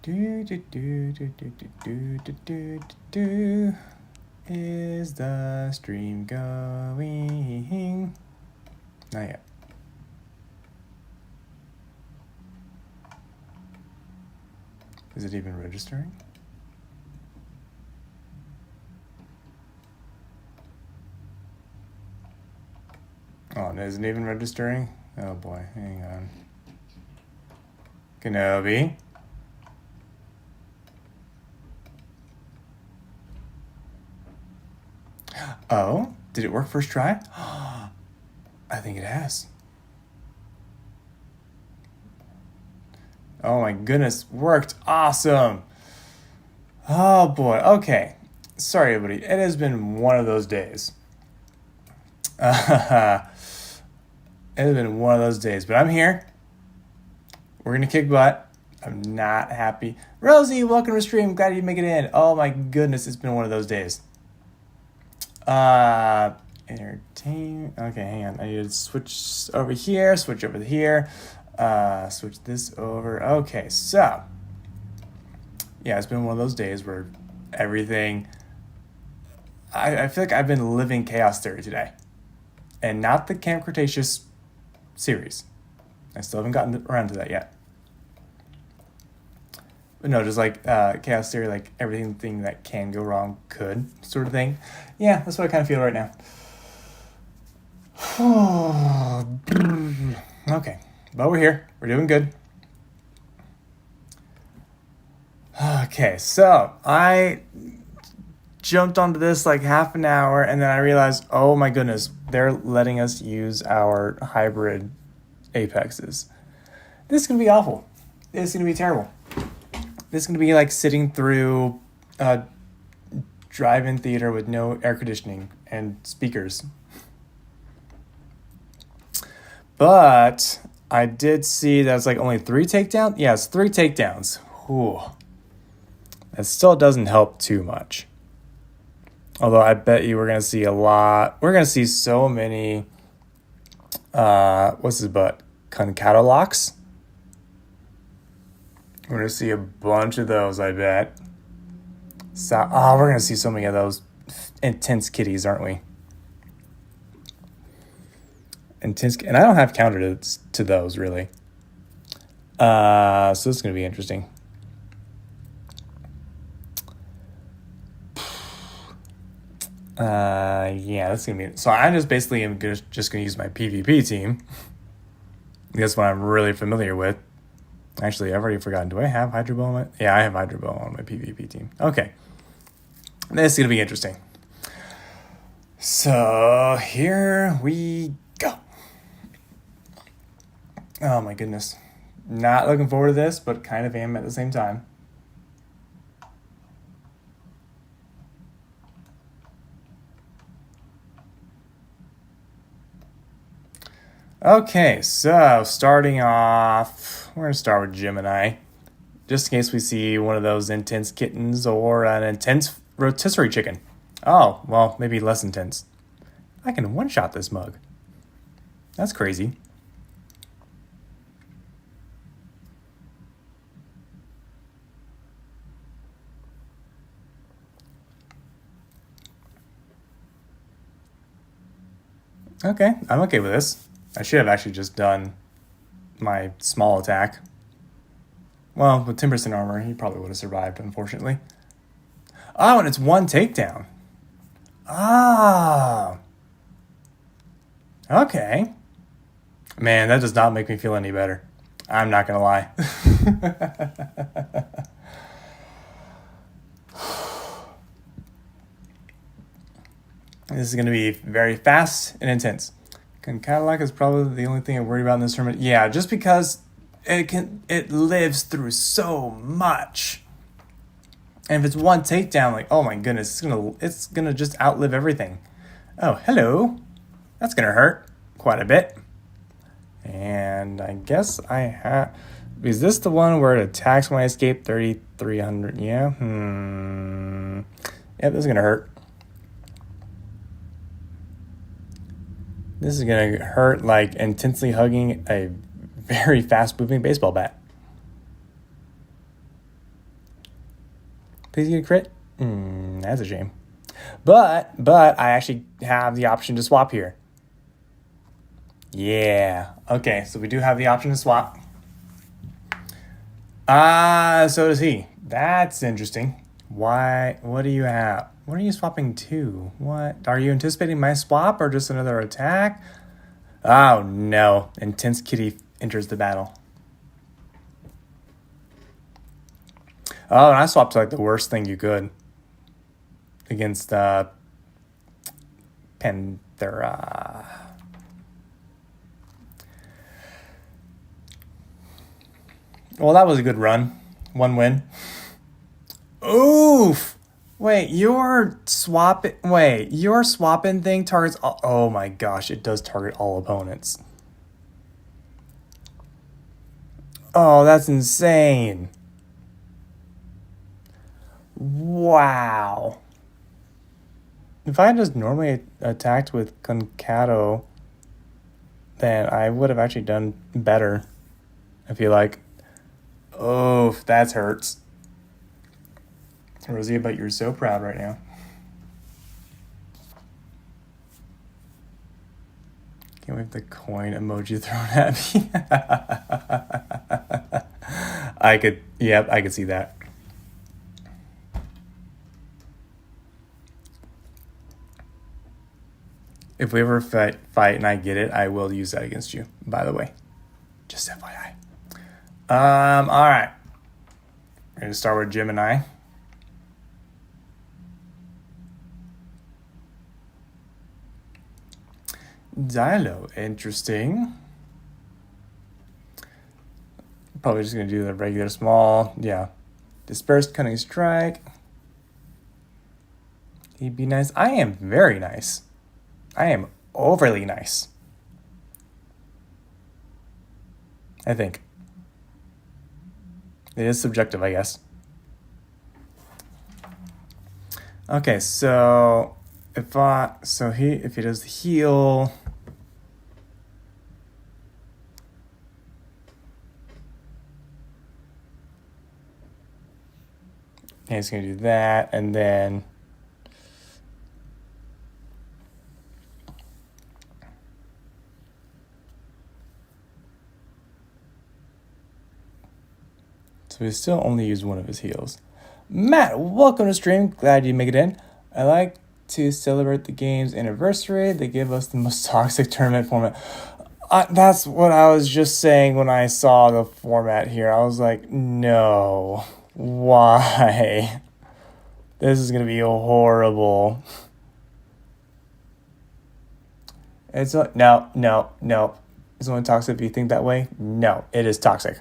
Is the stream going? Not yet. Is it even registering? Oh, it isn't even registering? Oh boy, hang on. Kenobi. Oh, did it work first try? I think it has. Oh my goodness, worked. Awesome. Oh boy, okay. Sorry everybody, it has been one of those days. It has been one of those days, but I'm here. We're gonna kick butt. I'm not happy. Rosie, welcome to the stream. Glad you make it in. Oh my goodness, it's been one of those days. Entertain. Okay, hang on. I need to switch over here, switch over here, switch this over. Okay, so yeah, it's been one of those days where everything. I feel like I've been living chaos theory today, and not the Camp Cretaceous series. I still haven't gotten around to that yet. But no, just like chaos theory, like everything that can go wrong could, sort of thing. Yeah, that's what I kind of feel right now. Okay, but we're here. We're doing good. Okay, so I jumped onto this like half an hour, and then I realized, oh my goodness, they're letting us use our hybrid apexes. This is going to be awful. This is going to be terrible. This is going to be like sitting through a drive-in theater with no air conditioning and speakers. But I did see that it's like only 3 takedowns. Yeah, it's 3 takedowns. Whew. That still doesn't help too much. Although I bet you we're going to see a lot. We're going to see so many, what's his butt? Concato locks. We're going to see a bunch of those, I bet. So, we're going to see so many of those intense kitties, aren't we? Intense, and I don't have counter to those, really. So this is going to be interesting. Yeah, that's going to be... So I just basically am just going to use my PvP team. That's what I'm really familiar with. Actually, I've already forgotten. Do I have Hydro Bow on my... Yeah, I have Hydro Bow on my PvP team. Okay. This is going to be interesting. So, here we go. Oh my goodness. Not looking forward to this, but kind of am at the same time. Okay, so starting off, we're going to start with Gemini. Just in case we see one of those intense kittens or an intense rotisserie chicken. Oh, well, maybe less intense. I can one-shot this mug. That's crazy. Okay, I'm okay with this. I should have actually just done my small attack. Well, with 10% armor, he probably would have survived, unfortunately. Oh, and it's 1 takedown. Ah. Okay. Man, that does not make me feel any better. I'm not going to lie. This is going to be very fast and intense. Cadillac is probably the only thing I'm worried about in this tournament. Yeah, just because it lives through so much. And if it's 1 takedown, like, oh my goodness, it's gonna just outlive everything. Oh, hello. That's gonna hurt quite a bit. And I guess I have... Is this the one where it attacks when I escape 3,300? Yeah. Yep, this is gonna hurt. This is going to hurt like intensely hugging a very fast-moving baseball bat. Please get a crit. That's a shame. But I actually have the option to swap here. Yeah. Okay, so we do have the option to swap. So does he. That's interesting. Why? What do you have? What are you swapping to? What? Are you anticipating my swap or just another attack? Oh, no. Intense Kitty enters the battle. Oh, and I swapped to like the worst thing you could. Against Panthera. Well, that was a good run. 1 win. Oof! Wait, your swapping thing targets all, oh my gosh, it does target all opponents. Oh, that's insane. Wow. If I had just normally attacked with Concato, then I would have actually done better. I feel like. Oh, that hurts. Rosie, but you're so proud right now. Can't wait the coin emoji thrown at me. I could see that. If we ever fight and I get it, I will use that against you, by the way. Just FYI. All right. We're going to start with Gemini. Xylo, interesting. Probably just going to do the regular small, yeah. Dispersed Cunning Strike. He'd be nice. I am very nice. I am overly nice. I think. It is subjective, I guess. Okay, so if he does the heal, he's gonna do that, and then so we still only use one of his heals. Matt, welcome to stream. Glad you make it in. I like to celebrate the game's anniversary. They give us the most toxic tournament format. That's what I was just saying when I saw the format here. I was like, no. Why? This is going to be horrible. It's no. Is only toxic if you think that way? No, it is toxic.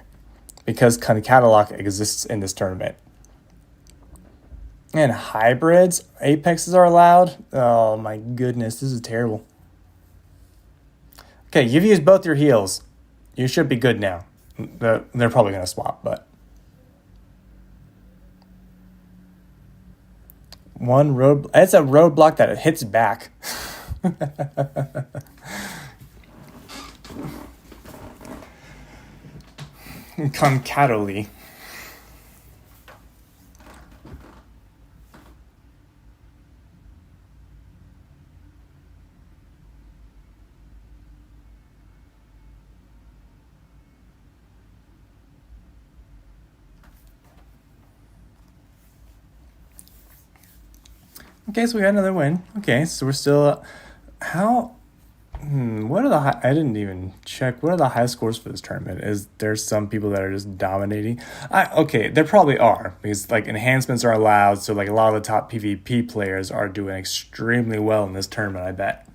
Because Catalog exists in this tournament. And hybrids, apexes are allowed. Oh my goodness, this is terrible. Okay, you've used both your heals. You should be good now. They're probably going to swap, but. One road. It's a roadblock that it hits back. Concatoli. Okay, so we got another win. Okay, so we're still... what are the high... I didn't even check. What are the high scores for this tournament? Is there some people that are just dominating? Okay, there probably are. Because, like, enhancements are allowed. So, like, a lot of the top PvP players are doing extremely well in this tournament, I bet.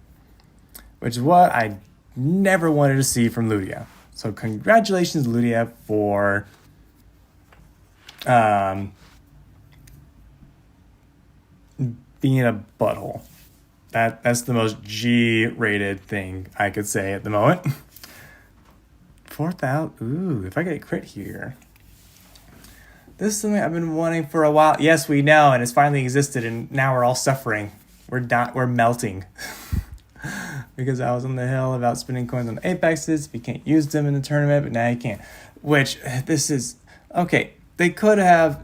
Which is what I never wanted to see from Ludia. So, congratulations, Ludia, for... being a butthole. That's the most G-rated thing I could say at the moment. 4,000. Ooh, if I get a crit here. This is something I've been wanting for a while. Yes, we know, and it's finally existed, and now we're all suffering. We're melting. Because I was on the hill about spending coins on apexes. You can't use them in the tournament, but now you can. Which, this is... Okay, they could have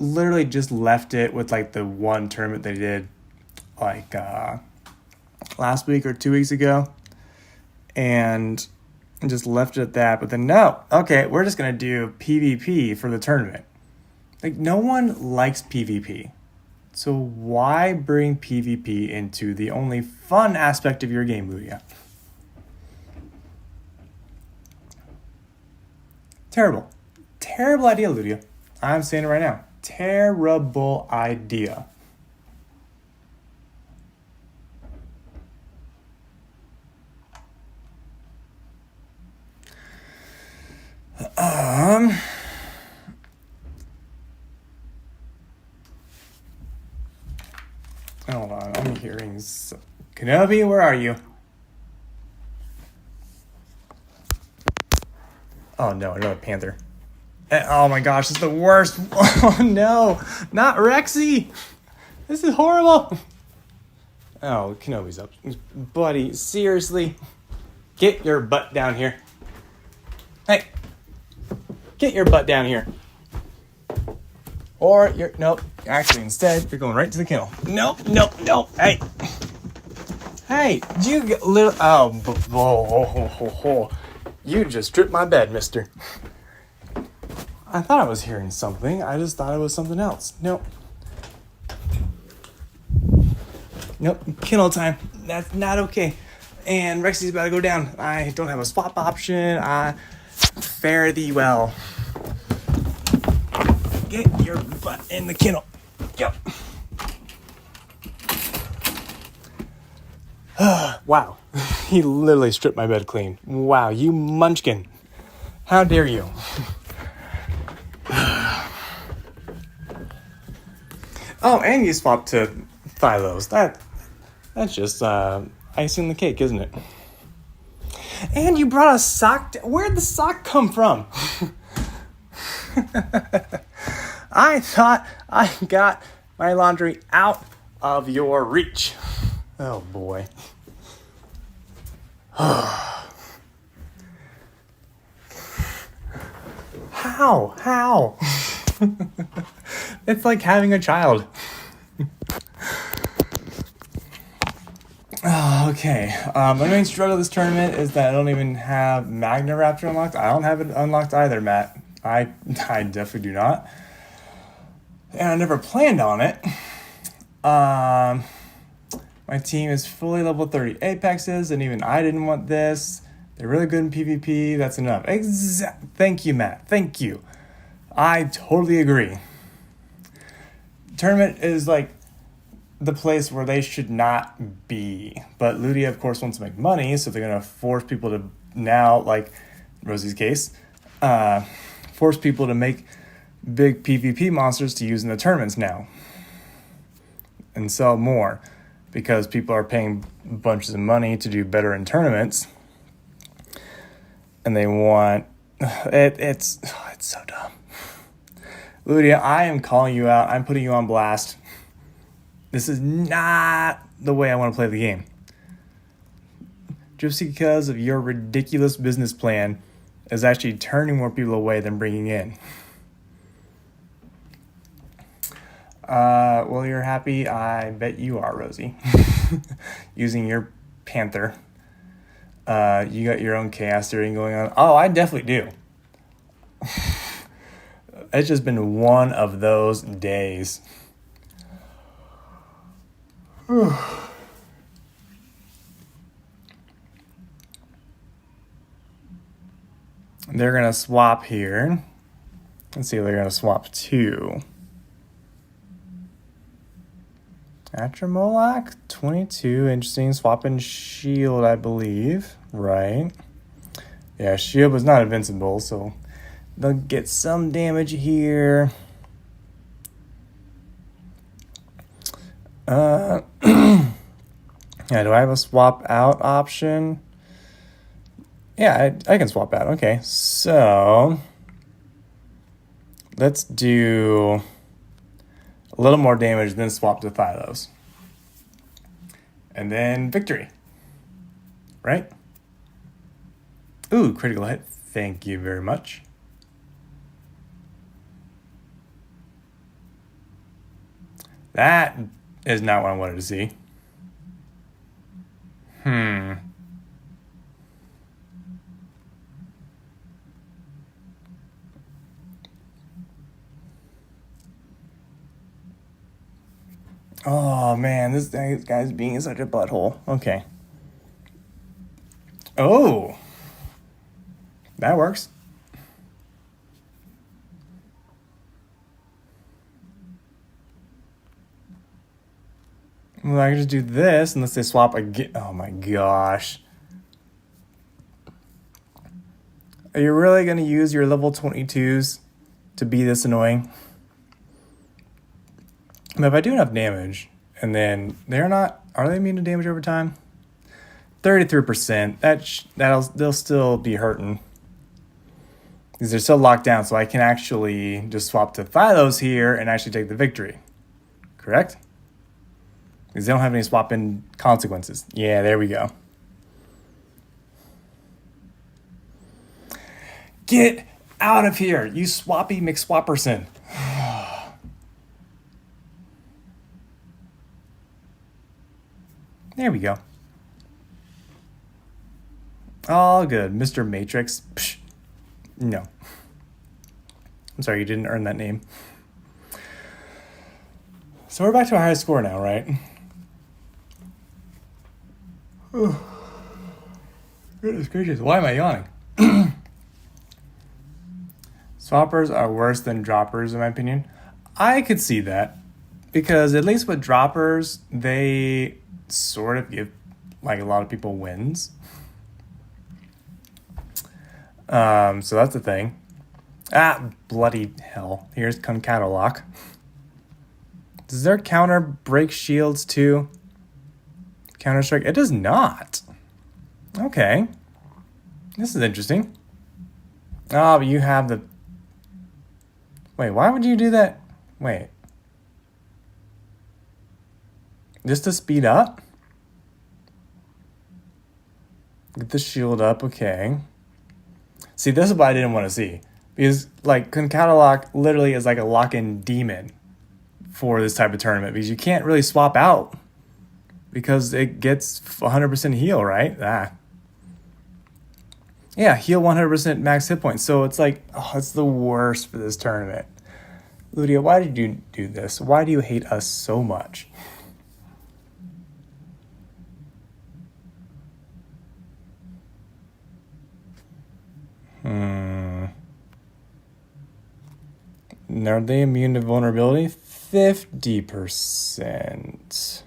literally just left it with like the one tournament they did like last week or 2 weeks ago, and just left it at that. But then no, okay, we're just gonna do PvP for the tournament. Like, no one likes PvP, so why bring PvP into the only fun aspect of your game, Ludia? Terrible idea, Ludia. I'm saying it right now. Terrible idea. Hold on, I'm hearing Kenobi, where are you? Oh no, another panther. Oh my gosh, this is the worst. Oh no, not Rexy. This is horrible. Oh, Kenobi's up. Buddy, seriously? Get your butt down here. Hey, get your butt down here. Or you're, nope, actually instead, you're going right to the kennel. Nope, hey. Hey, did you get little, you just stripped my bed, mister. I thought I was hearing something. I just thought it was something else. Nope, kennel time. That's not okay. And Rexy's about to go down. I don't have a swap option. Fare thee well. Get your butt in the kennel. Yep. Wow. He literally stripped my bed clean. Wow, you munchkin. How dare you? Oh, and you swapped to Thylos. That's just icing the cake, isn't it? And you brought a sock. Where'd the sock come from? I thought I got my laundry out of your reach. Oh boy. How? It's like having a child. Oh, okay. My main struggle this tournament is that I don't even have Magna Raptor unlocked. I don't have it unlocked either, Matt. I definitely do not. And I never planned on it. My team is fully level 30 Apexes, and even I didn't want this. They're really good in PvP. That's enough. Thank you, Matt. Thank you. I totally agree. Tournament is like the place where they should not be. But Ludia, of course, wants to make money, so they're going to force people to now, like Rosie's case, force people to make big PvP monsters to use in the tournaments now. And sell more. Because people are paying bunches of money to do better in tournaments. And they want... It's so dumb. Ludia, I am calling you out. I'm putting you on blast. This is not the way I want to play the game. Just because of your ridiculous business plan is actually turning more people away than bringing in. Well, you're happy. I bet you are, Rosie. Using your Panther. You got your own chaos steering going on. Oh, I definitely do. It's just been one of those days. They're going to swap here. Let's see what they're going to swap to. Atramolak, 22. Interesting. Swapping shield, I believe. Right. Yeah, shield was not invincible, so they'll get some damage here. Yeah, do I have a swap out option? Yeah, I can swap out. Okay, so let's do a little more damage, then swap to Thylos. And then victory. Right? Ooh, critical hit. Thank you very much. That is not what I wanted to see. Oh man, this guy's being such a butthole. Okay. Oh, that works. Well, I can just do this unless they swap again. Oh my gosh. Are you really going to use your level 22s to be this annoying? But if I do enough damage, and then they're not, are they immune to damage over time? 33%. They'll still be hurting. Because they're still locked down, so I can actually just swap to Phylos here and actually take the victory. Correct? Because they don't have any swap-in consequences. Yeah, there we go. Get out of here, you swappy McSwapperson. There we go. All good. Mr. Matrix. Psh. No. I'm sorry, you didn't earn that name. So we're back to our highest score now, right? Goodness gracious, why am I yawning? Swappers are worse than droppers, in my opinion. I could see that. Because at least with droppers, they sort of give like a lot of people wins. So that's the thing. Bloody hell. Here's Concatalok. Does their counter break shields too? Counter strike? It does not. Okay. This is interesting. Oh, but you have the... Wait, why would you do that? Wait. Just to speed up? Get the shield up, okay. See, this is what I didn't want to see. Because, like, Concatalok literally is like a lock-in demon for this type of tournament. Because you can't really swap out. Because it gets 100% heal, right? Yeah, heal 100% max hit points. So it's like, oh, it's the worst for this tournament. Ludia, why did you do this? Why do you hate us so much? Are they immune to vulnerability? 50%.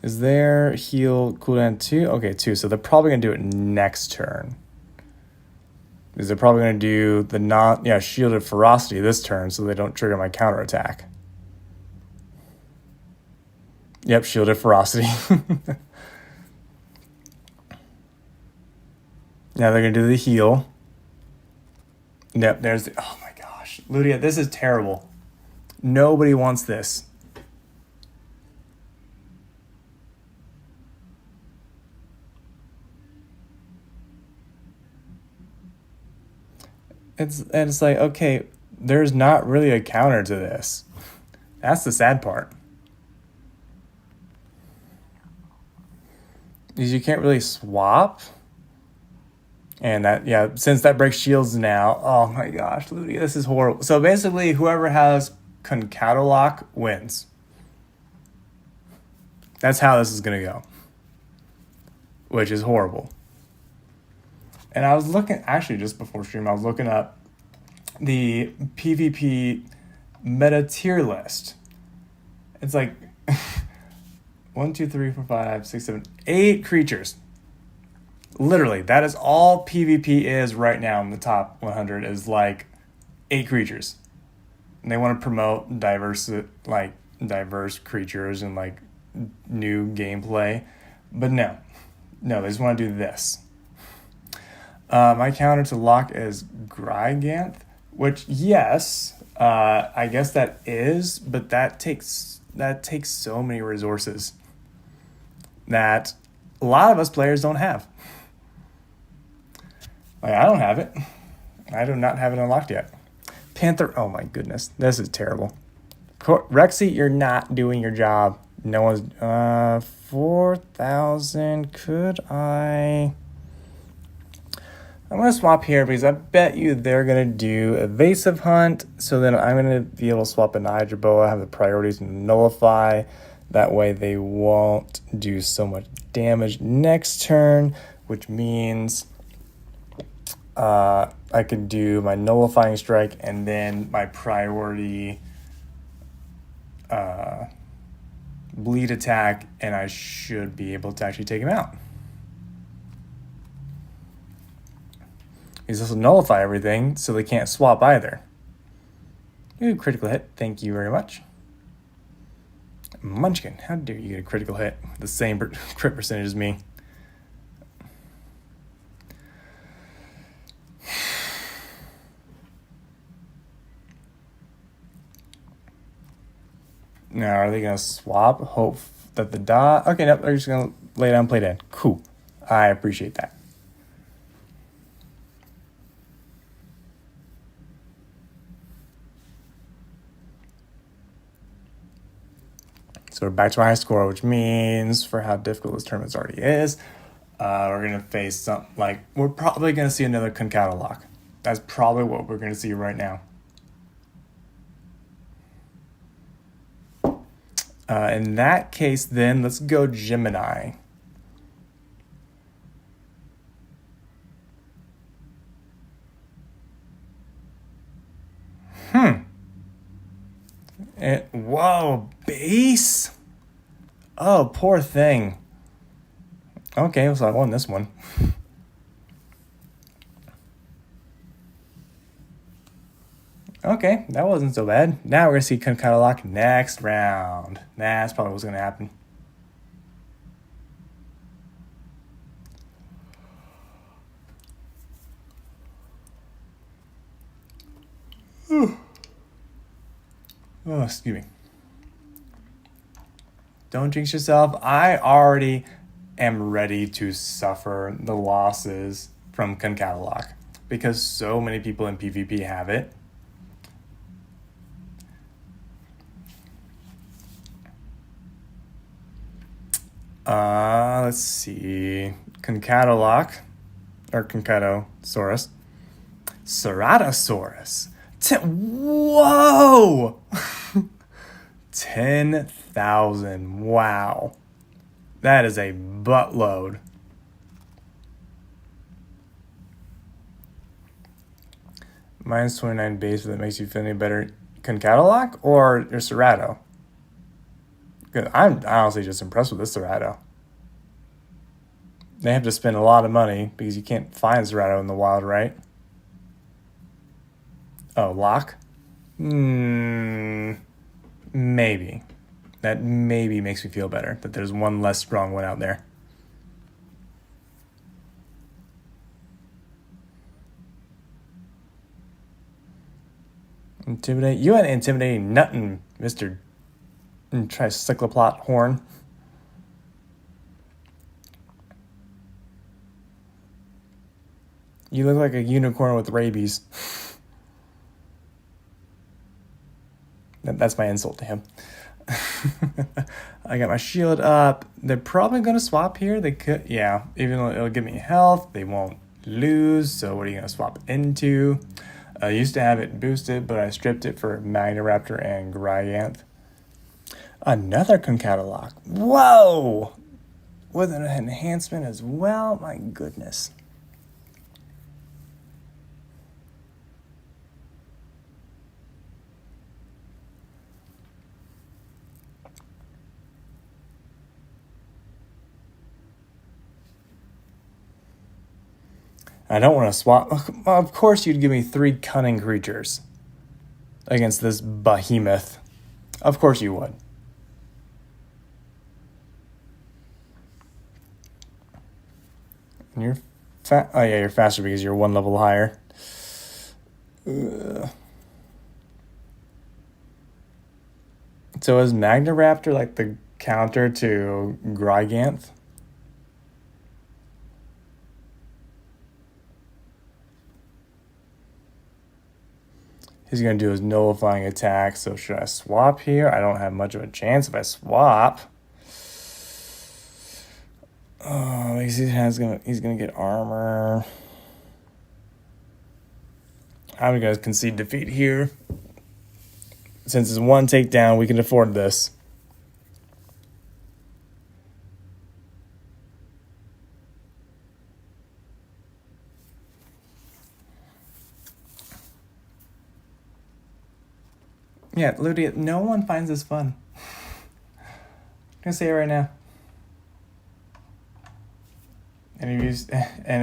Is their heal cooldown 2? Okay, 2. So they're probably going to do it next turn. Because they're probably going to do the shielded ferocity this turn so they don't trigger my counterattack. Yep, shielded ferocity. Now they're going to do the heal. Yep, there's the... Oh my gosh. Ludia, this is terrible. Nobody wants this. It's like, okay, there's not really a counter to this. That's the sad part. Is you can't really swap. And that, yeah, since that breaks shields now, oh my gosh, Ludia, this is horrible. So basically, whoever has Concatalok wins. That's how this is going to go. Which is horrible. And I was looking, actually just before stream, I was looking up the PvP meta tier list. It's like 1, 2, 3, 4, 5, 6, 7, 8 creatures. Literally, that is all PvP is right now in the top 100 is like 8 creatures. And they want to promote diverse creatures and like new gameplay. But no, they just want to do this. My counter to lock is Gryganth, which yes, I guess that is, but that takes so many resources that a lot of us players don't have. Like, I don't have it. I do not have it unlocked yet. Panther. Oh my goodness. This is terrible. Rexy, you're not doing your job. No one's 4,000. Could I'm gonna swap here because I bet you they're gonna do evasive hunt. So then I'm gonna be able to swap into Hydroboa, have the priorities to nullify. That way they won't do so much damage next turn, which means I could do my nullifying strike and then my priority bleed attack, and I should be able to actually take him out. He's also nullify everything, so they can't swap either. Ooh, critical hit. Thank you very much. Munchkin, how dare you get a critical hit with the same crit percentage as me? Now, are they going to swap? Hope that the dot... Okay, nope, they're just going to lay down, play dead. Cool. I appreciate that. So we're back to our high score, which means for how difficult this tournament already is, we're going to face something like... We're probably going to see another Concato lock. That's probably what we're going to see right now. In that case, then, let's go Gemini. Whoa, base? Oh, poor thing. Okay, so I won this one. Okay, that wasn't so bad. Now we're going to see Concato lock next round. That's probably what's going to happen. Oh, excuse me. Don't jinx yourself. I already am ready to suffer the losses from Concato lock because so many people in PvP have it. Let's see. Concato lock, or Concatosaurus. Ceratosaurus. Whoa! 10,000. Wow. That is a buttload. Minus 29 base, if that makes you feel any better. Concato lock or your Cerato? I'm honestly just impressed with this Cerato. They have to spend a lot of money because you can't find Cerato in the wild, right? Oh, lock? Maybe. That maybe makes me feel better, that there's one less strong one out there. Intimidate? You ain't intimidating nothing, Mr. Tricycloplot Horn. You look like a unicorn with rabies. That's my insult to him. I got my shield up. They're probably going to swap here. They could, yeah. Even though it'll give me health, they won't lose. So what are you going to swap into? I used to have it boosted, but I stripped it for Magnaraptor and Gryganth. Another Concato lock. Whoa! With an enhancement as well. My goodness. I don't want to swap. Of course you'd give me 3 cunning creatures against this behemoth. Of course you would. And you're oh yeah, you're faster because you're 1 level higher. So is Magnaraptor like the counter to Gryganth? He's going to do his nullifying attack. So should I swap here? I don't have much of a chance if I swap. Oh, he's gonna get armor. I'm gonna concede defeat here. Since it's one takedown, we can afford this. Yeah, Ludia, no one finds this fun. I'm gonna say it right now. And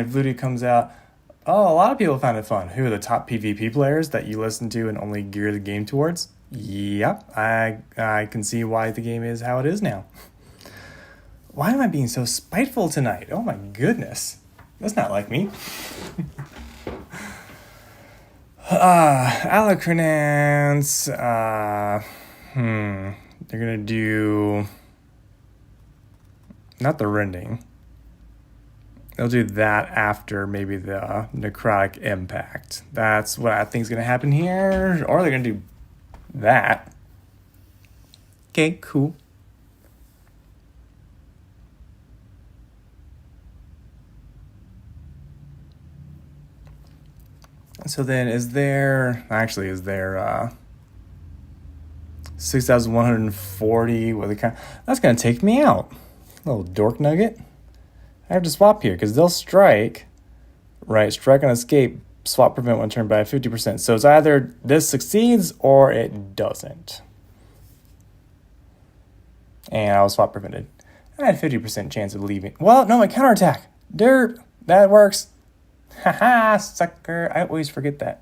if Ludia comes out, oh, a lot of people found it fun. Who are the top PvP players that you listen to and only gear the game towards? Yep, I can see why the game is how it is now. Why am I being so spiteful tonight? Oh my goodness. That's not like me. Alucrinance. They're gonna do not the rending. They'll do that after maybe the necrotic impact. That's what I think is gonna happen here. Or they're gonna do that. Okay, cool. So then is there 6,140 with a count? That's going to take me out. Little dork nugget. I have to swap here because they'll strike. Right, strike on escape, swap prevent one turn by 50%. So it's either this succeeds or it doesn't. And I was swap prevented. I had 50% chance of leaving. Well, no, my counterattack. Derp. That works. Haha, sucker. I always forget that.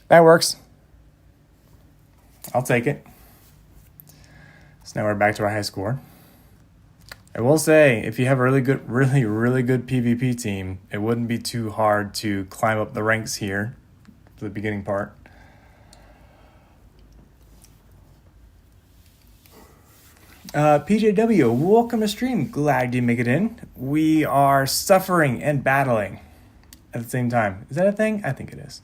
That works. I'll take it. So now we're back to our high score. I will say, if you have a really good PvP team, it wouldn't be too hard to climb up the ranks here for the beginning part. PJW, welcome to stream. Glad you make it in. We are suffering and battling at the same time. Is that a thing? I think it is.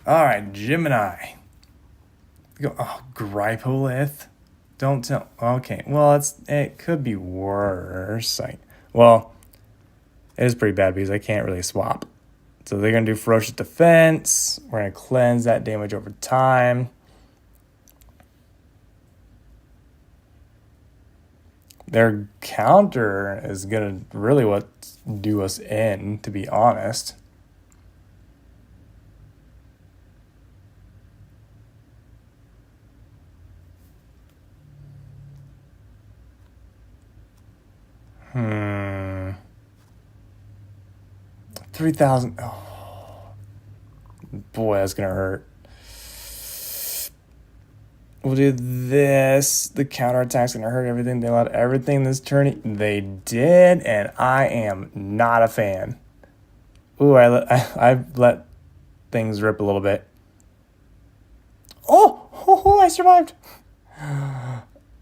All right, Gemini. Go. Oh, Gripolith. Don't tell. Okay, well, it could be worse. It is pretty bad because I can't really swap. So they're gonna do ferocious defense. We're gonna cleanse that damage over time. Their counter is gonna really do us in, to be honest. Hmm. 3,000. Oh. Boy, that's gonna hurt. We'll do this. The counterattack's going to hurt everything. They allowed everything this turn. They did, and I am not a fan. Ooh, I let things rip a little bit. Oh, I survived.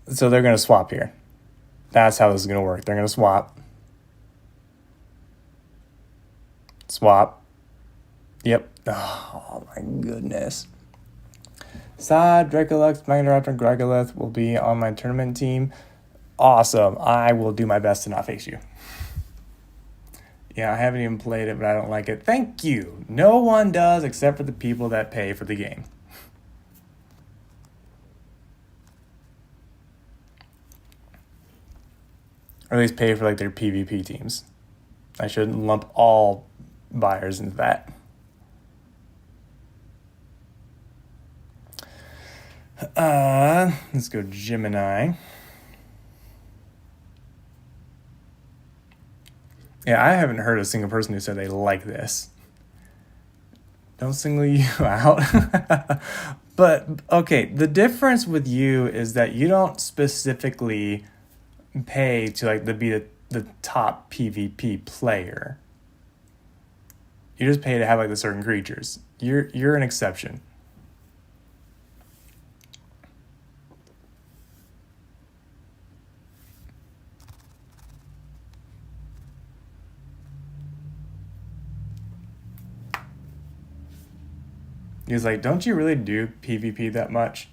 So they're going to swap here. That's how this is going to work. They're going to swap. Swap. Yep. Oh, my goodness. Sod, Dracolux, Magnetraptor, and Grigolith will be on my tournament team. Awesome. I will do my best to not face you. Yeah, I haven't even played it, but I don't like it. Thank you. No one does except for the people that pay for the game. Or at least pay for their PvP teams. I shouldn't lump all buyers into that. Let's go Gemini. Yeah, I haven't heard a single person who said they like this. Don't single you out. But, okay, the difference with you is that you don't specifically pay to be the top PvP player. You just pay to have the certain creatures. You're an exception. He was like, don't you really do PvP that much?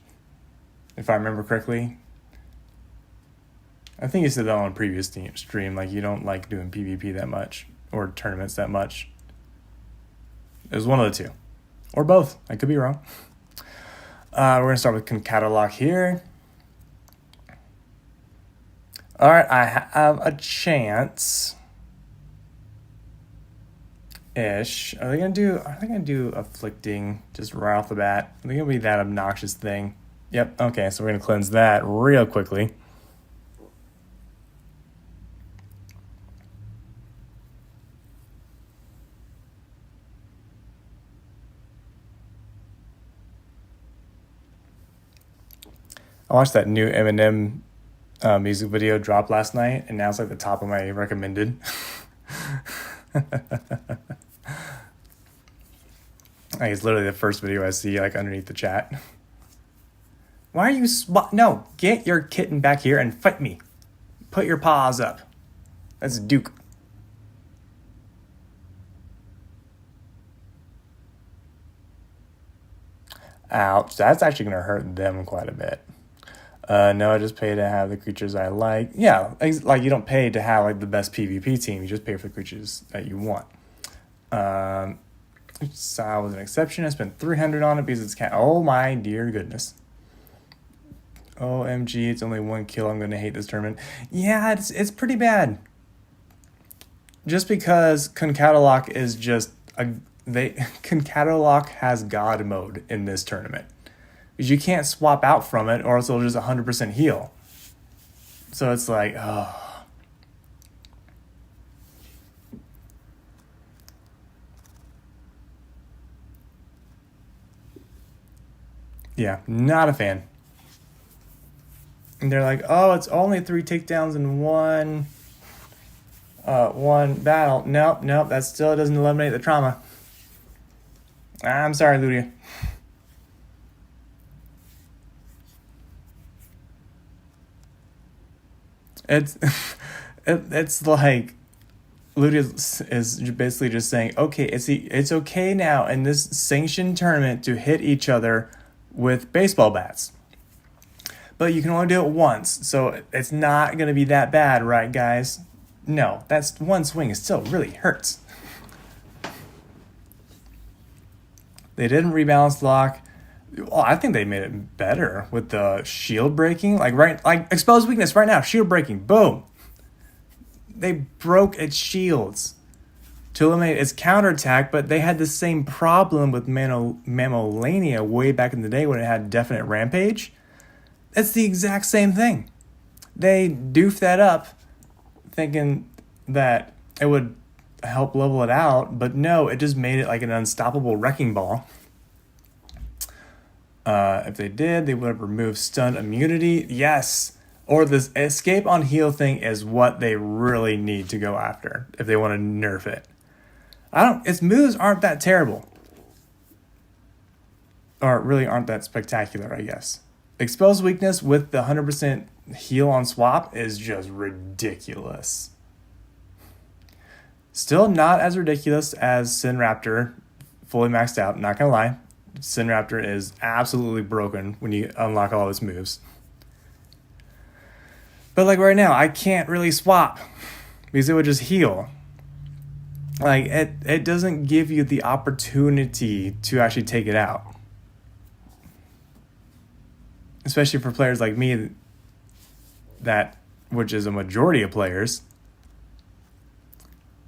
If I remember correctly. I think you said that on a previous stream, like you don't like doing PvP that much or tournaments that much. It was one of the two. Or both. I could be wrong. We're going to start with Concatalog here. Alright, I have a chance. Ish. Are they gonna do afflicting just right off the bat? Are they gonna be that obnoxious thing? Yep, okay, so we're gonna cleanse that real quickly. I watched that new Eminem music video drop last night, and now it's like the top of my recommended. Like it's literally the first video I see like underneath the chat. Why are you no, get your kitten back here and fight me. Put your paws up. That's Duke. Ouch, that's actually going to hurt them quite a bit. No, I just pay to have the creatures I like. Yeah, like you don't pay to have like the best PvP team. You just pay for the creatures that you want. Style was an exception. I spent 300 on it because it's oh my dear goodness. OMG, it's only 1 kill. I'm going to hate this tournament. Yeah, it's pretty bad. Just because Concatalog is just Concatalog has God mode in this tournament. Because you can't swap out from it or else it'll just 100% heal. So it's like, oh. Yeah, not a fan. And they're like, oh, it's only 3 takedowns in one battle. Nope, that still doesn't eliminate the trauma. I'm sorry, Ludia. It's like Ludia is basically just saying, okay, it's okay now in this sanctioned tournament to hit each other with baseball bats. But you can only do it once, so it's not going to be that bad, right, guys? No, that's one swing. It still really hurts. They didn't rebalance lock. Well, I think they made it better with the shield breaking. Like exposed weakness right now. Shield breaking. Boom. They broke its shields to eliminate its counterattack, but they had the same problem with Mammolania way back in the day when it had definite rampage. It's the exact same thing. They doofed that up thinking that it would help level it out, but no, it just made it like an unstoppable wrecking ball. If they did, they would have removed stun immunity. Yes. Or this escape on heal thing is what they really need to go after if they want to nerf it. Its moves aren't that terrible. Or really aren't that spectacular, I guess. Exposed weakness with the 100% heal on swap is just ridiculous. Still not as ridiculous as Sin Raptor fully maxed out, not gonna lie. Sin Raptor is absolutely broken when you unlock all its moves. But like right now, I can't really swap because it would just heal. Like it doesn't give you the opportunity to actually take it out. Especially for players like me, which is a majority of players.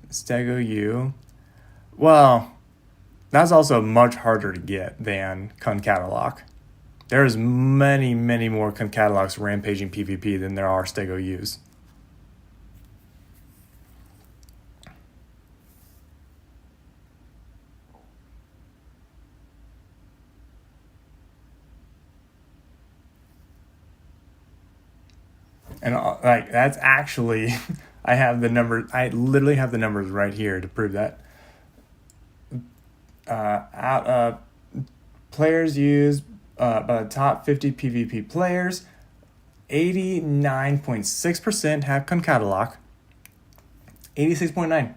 Stego U. Well, that's also much harder to get than Concatalog. There's many, many more Concatalogs rampaging PvP than there are Stego U's. And like that's actually, I have the numbers. I literally have the numbers right here to prove that. Players used by the top 50 PvP players, 89.6% have Concatalog. 86.9.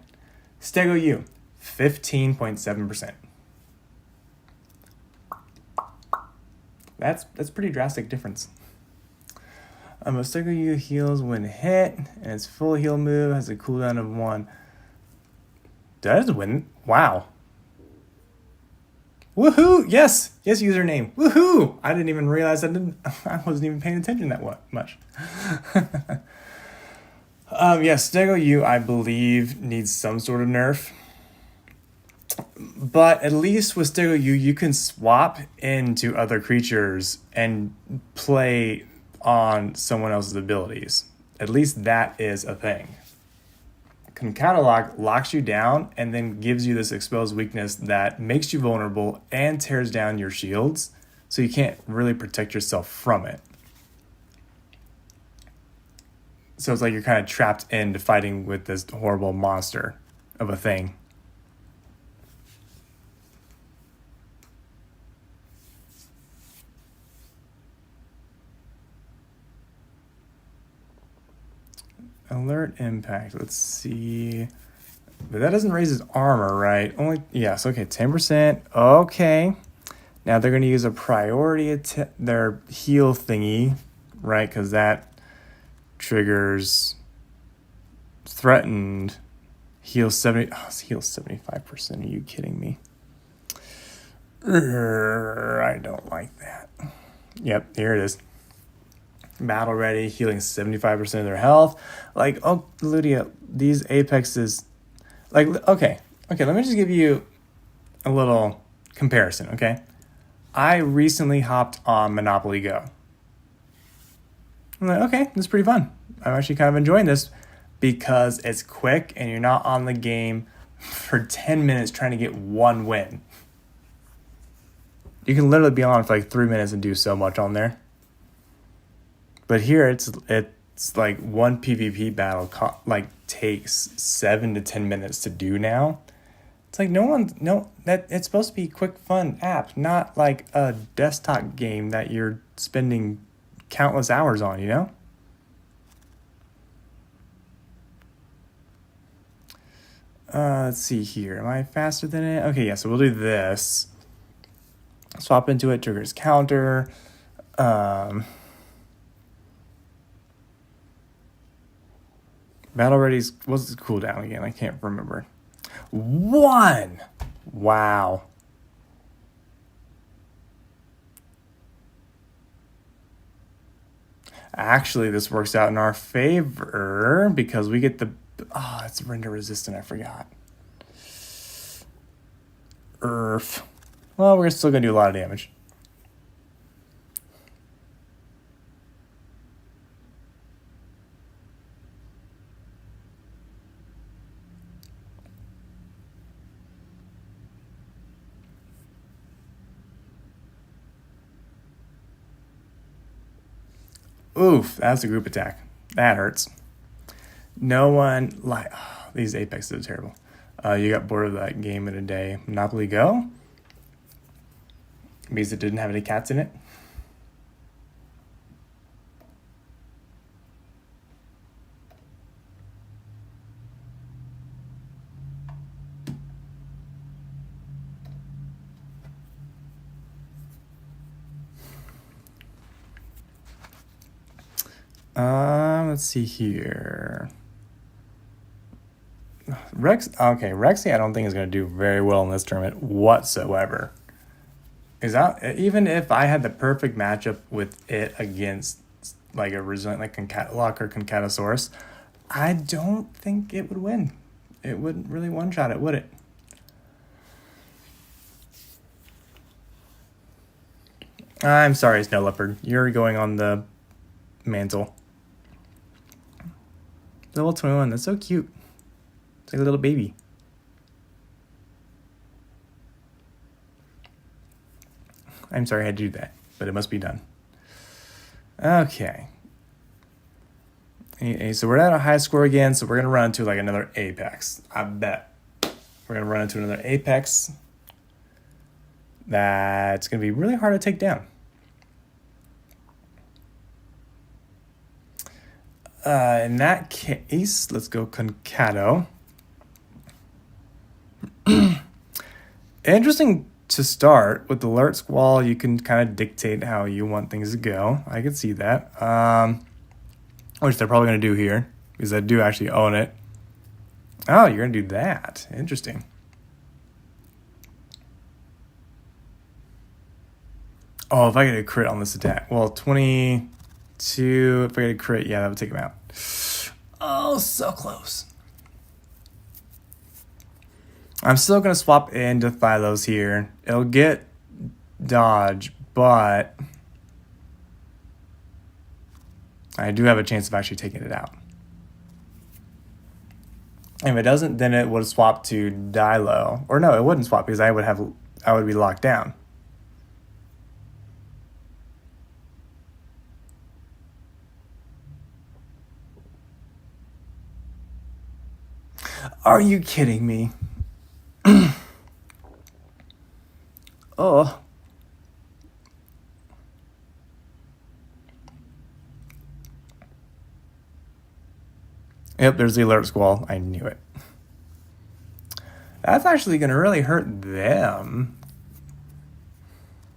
Stego U, 15.7%. That's pretty drastic difference. A Stego U heals when hit, and its full heal move has a cooldown of 1. Does win? Wow. Woohoo! Yes, username. Woohoo! I didn't even realize I wasn't even paying attention that much. Yes, Stego U, I believe, needs some sort of nerf. But at least with Stego U, you can swap into other creatures and play on someone else's abilities. At least that is a thing. Concatalog locks you down and then gives you this exposed weakness that makes you vulnerable and tears down your shields, so you can't really protect yourself from it. So it's like you're kind of trapped into fighting with this horrible monster of a thing. Alert impact. Let's see. But that doesn't raise his armor, right? Only, yes, okay, 10%. Okay. Now they're going to use a priority their heal thingy, right? Because that triggers threatened heal 75%. Are you kidding me? I don't like that. Yep, here it is. Battle ready, healing 75% of their health. Like, oh, Ludia, these apexes, like, okay, let me just give you a little comparison, okay? I recently hopped on Monopoly Go. I'm like, okay, this is pretty fun. I'm actually kind of enjoying this because it's quick and you're not on the game for 10 minutes trying to get one win. You can literally be on for like 3 minutes and do so much on there. But here it's like one PvP battle takes 7 to 10 minutes to do now. It's like that it's supposed to be a quick fun app, not like a desktop game that you're spending countless hours on, you know? Let's see here. Am I faster than it? Okay, yeah, so we'll do this. Swap into it, triggers counter. Battle ready's, what's the cooldown again? I can't remember. 1! Wow. Actually, this works out in our favor because we get the... Oh, it's render resistant, I forgot. Well, we're still going to do a lot of damage. Oof, that's a group attack. That hurts. No one like these Apex are terrible. You got bored of that game in a day. Monopoly Go? Because it didn't have any cats in it. Let's see here. Rexy I don't think is going to do very well in this tournament whatsoever. Even if I had the perfect matchup with it against like a resilient like Concatalock or Concatosaurus, I don't think it would win. It wouldn't really one-shot it, would it? I'm sorry, Snow Leopard. You're going on the mantle. Level 21, that's so cute. It's like a little baby. I'm sorry I had to do that, but it must be done. Okay. So we're at a high score again, so we're going to run into like another Apex. I bet. We're going to run into another Apex that's going to be really hard to take down. In that case, let's go Concato. Interesting to start with the alert squall, you can kind of dictate how you want things to go. I can see that, which they're probably going to do here because I do actually own it. Oh, you're going to do that. Interesting. Oh, if I get a crit on this attack. Well, 22. If I get a crit, yeah, that would take him out. Oh, so close. I'm still going to swap into Thylos here. It'll get dodge, but I do have a chance of actually taking it out. If it doesn't, then it would swap to Dilo. Or no, it wouldn't swap because I would be locked down. Are you kidding me? Oh. Yep, there's the alert squall. I knew it. That's actually going to really hurt them.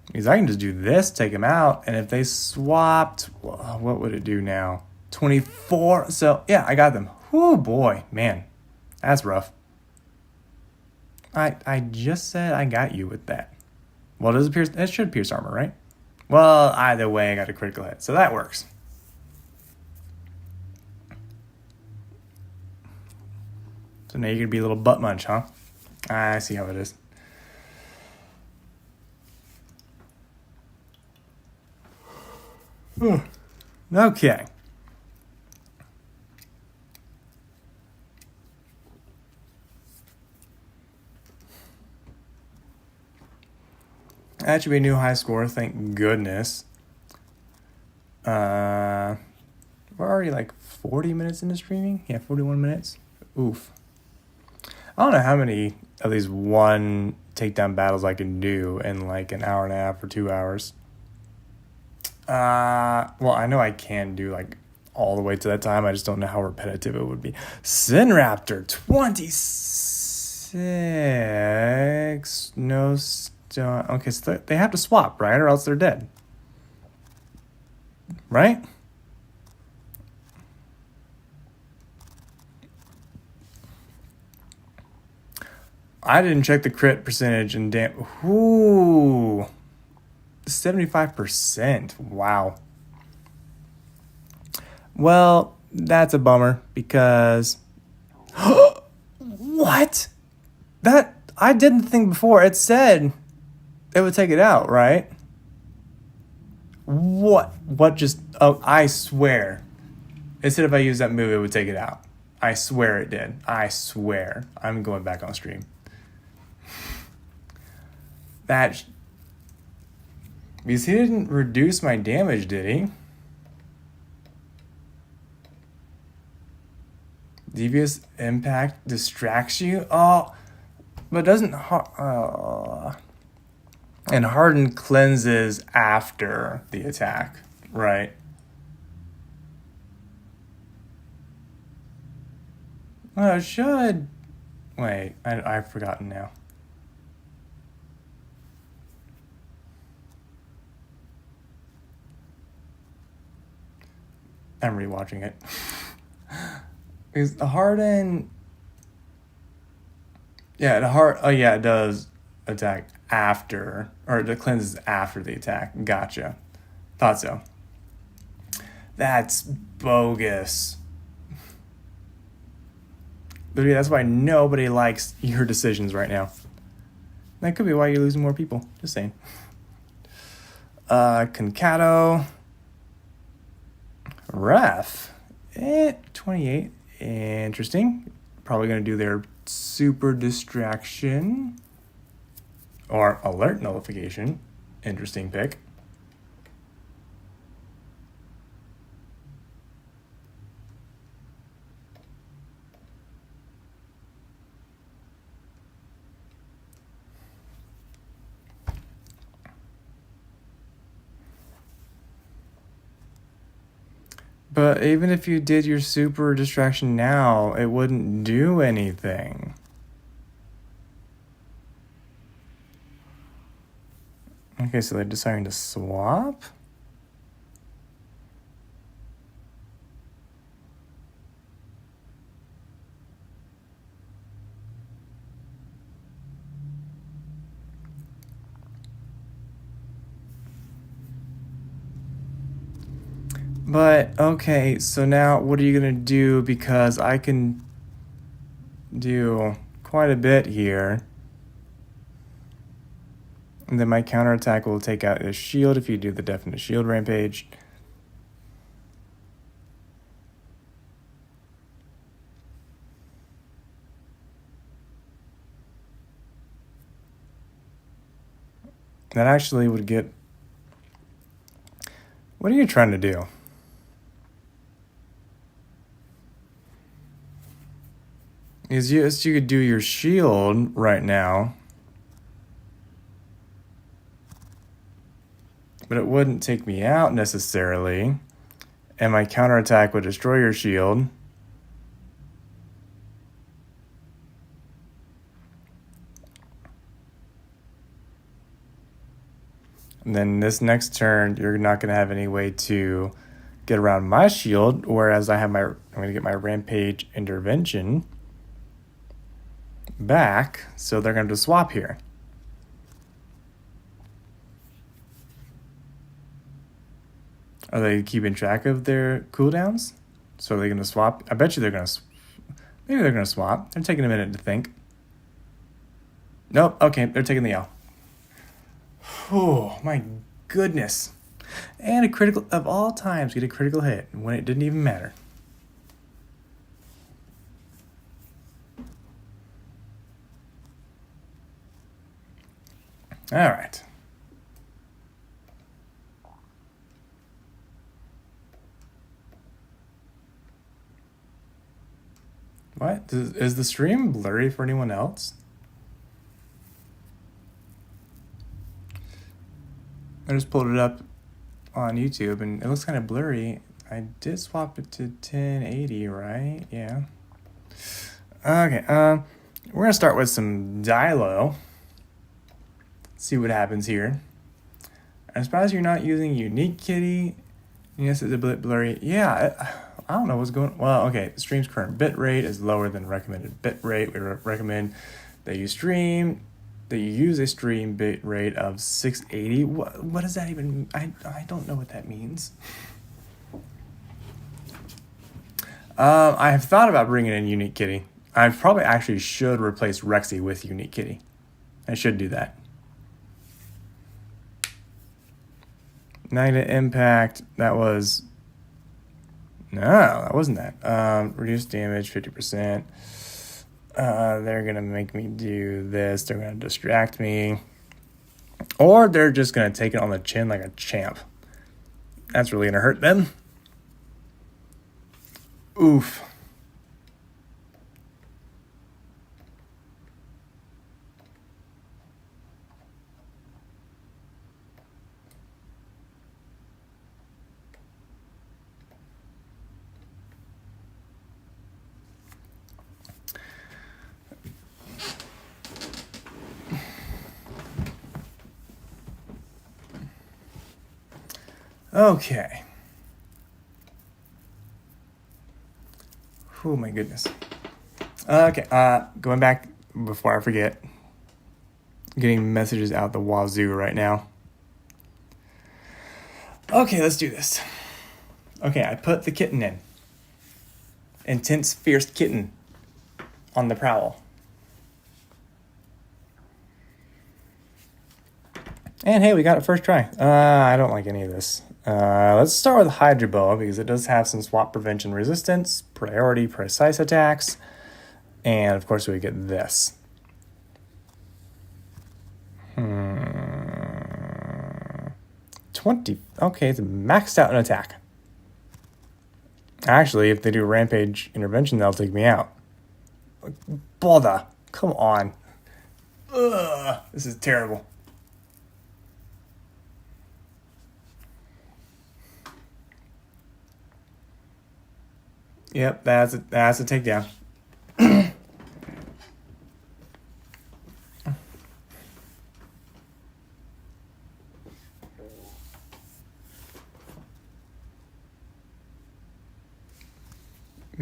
Because I can just do this, take them out, and if they swapped, what would it do now? 24. So, yeah, I got them. Oh, boy. Man, that's rough. I just said I got you with that. Well, it should pierce armor, right? Well, either way, I got a critical hit, so that works. So now you're going to be a little butt munch, huh? I see how it is. Okay. That should be a new high score, thank goodness. We're already like 40 minutes into streaming? Yeah, 41 minutes. Oof. I don't know how many of these one takedown battles I can do in like an hour and a half or 2 hours. Well, I know I can do like all the way to that time. I just don't know how repetitive it would be. Sinraptor, 26. No stone. Okay, so they have to swap, right? Or else they're dead. Right? I didn't check the crit percentage and damn. Ooh. 75%. Wow. Well, that's a bummer because what? That I didn't think before. It said it would take it out, right? What just I swear. It said if I use that move it would take it out. I swear it did. I swear. I'm going back on stream. That because he didn't reduce my damage, did he? Devious impact distracts you? Oh, but doesn't... and harden cleanses after the attack, right? Well, it should... Wait, I've forgotten now. I'm rewatching it. Because the harden... Yeah, it does attack after, or it cleanses after the attack. Gotcha. Thought so. That's bogus. But yeah, that's why nobody likes your decisions right now. That could be why you're losing more people. Just saying. Concato. Ref. 28. Interesting. Probably going to do their super distraction. Or alert nullification. Interesting pick. But even if you did your super distraction now, it wouldn't do anything. Okay, so they're deciding to swap? But, okay, so now what are you going to do? Because I can do quite a bit here. And then my counterattack will take out a shield if you do the definite shield rampage. That actually would get... What are you trying to do? Is you could do your shield right now. But it wouldn't take me out necessarily. And my counterattack would destroy your shield. And then this next turn, you're not going to have any way to get around my shield. Whereas I'm going to get my rampage intervention back. So they're going to swap here. Are they keeping track of their cooldowns? So are they going to swap? I bet you they're going to... Maybe they're going to swap. They're taking a minute to think. Nope. Okay, they're taking the L. Oh, my goodness. And a critical... Of all times, get a critical hit when it didn't even matter. All right. What? Is the stream blurry for anyone else? I just pulled it up on YouTube and it looks kind of blurry. I did swap it to 1080, right? Yeah. Okay, we're going to start with some Dilo. See what happens here. I'm surprised you're not using Unique Kitty. Yes, it's a bit blurry. Yeah, I don't know what's going on. Well, okay, the stream's current bit rate is lower than recommended bit rate. We recommend that you use a stream bit rate of 680. What does that even... I don't know what that means. I have thought about bringing in Unique Kitty. I probably actually should replace Rexy with Unique Kitty. I should do that. Negative impact, that was... No, that wasn't that. Reduce damage 50%. They're going to make me do this. They're going to distract me. Or they're just going to take it on the chin like a champ. That's really going to hurt them. Oof. Okay. Oh my goodness. Okay, going back before I forget. Getting messages out the wazoo right now. Okay, let's do this. Okay, I put the kitten in. Intense Fierce Kitten on the prowl. And hey, we got it first try. I don't like any of this. Let's start with Hydra Boa because it does have some swap prevention resistance, priority, precise attacks, and of course we get this. 20. Okay, it's maxed out in attack. Actually, if they do rampage intervention, they'll take me out. Bother. Come on. Ugh, this is terrible. Yep, that's a takedown.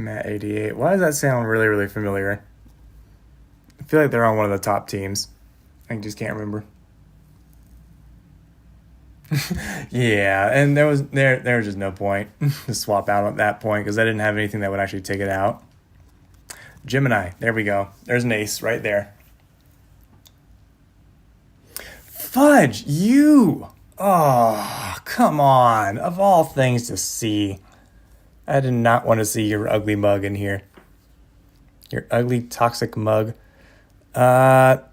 I'm at 88. Why does that sound really, really familiar? I feel like they're on one of the top teams. I just can't remember. Yeah, and there was just no point to swap out at that point because I didn't have anything that would actually take it out. Gemini, there we go. There's an ace right there. Fudge, you! Oh, come on. Of all things to see. I did not want to see your ugly mug in here. Your ugly, toxic mug. They're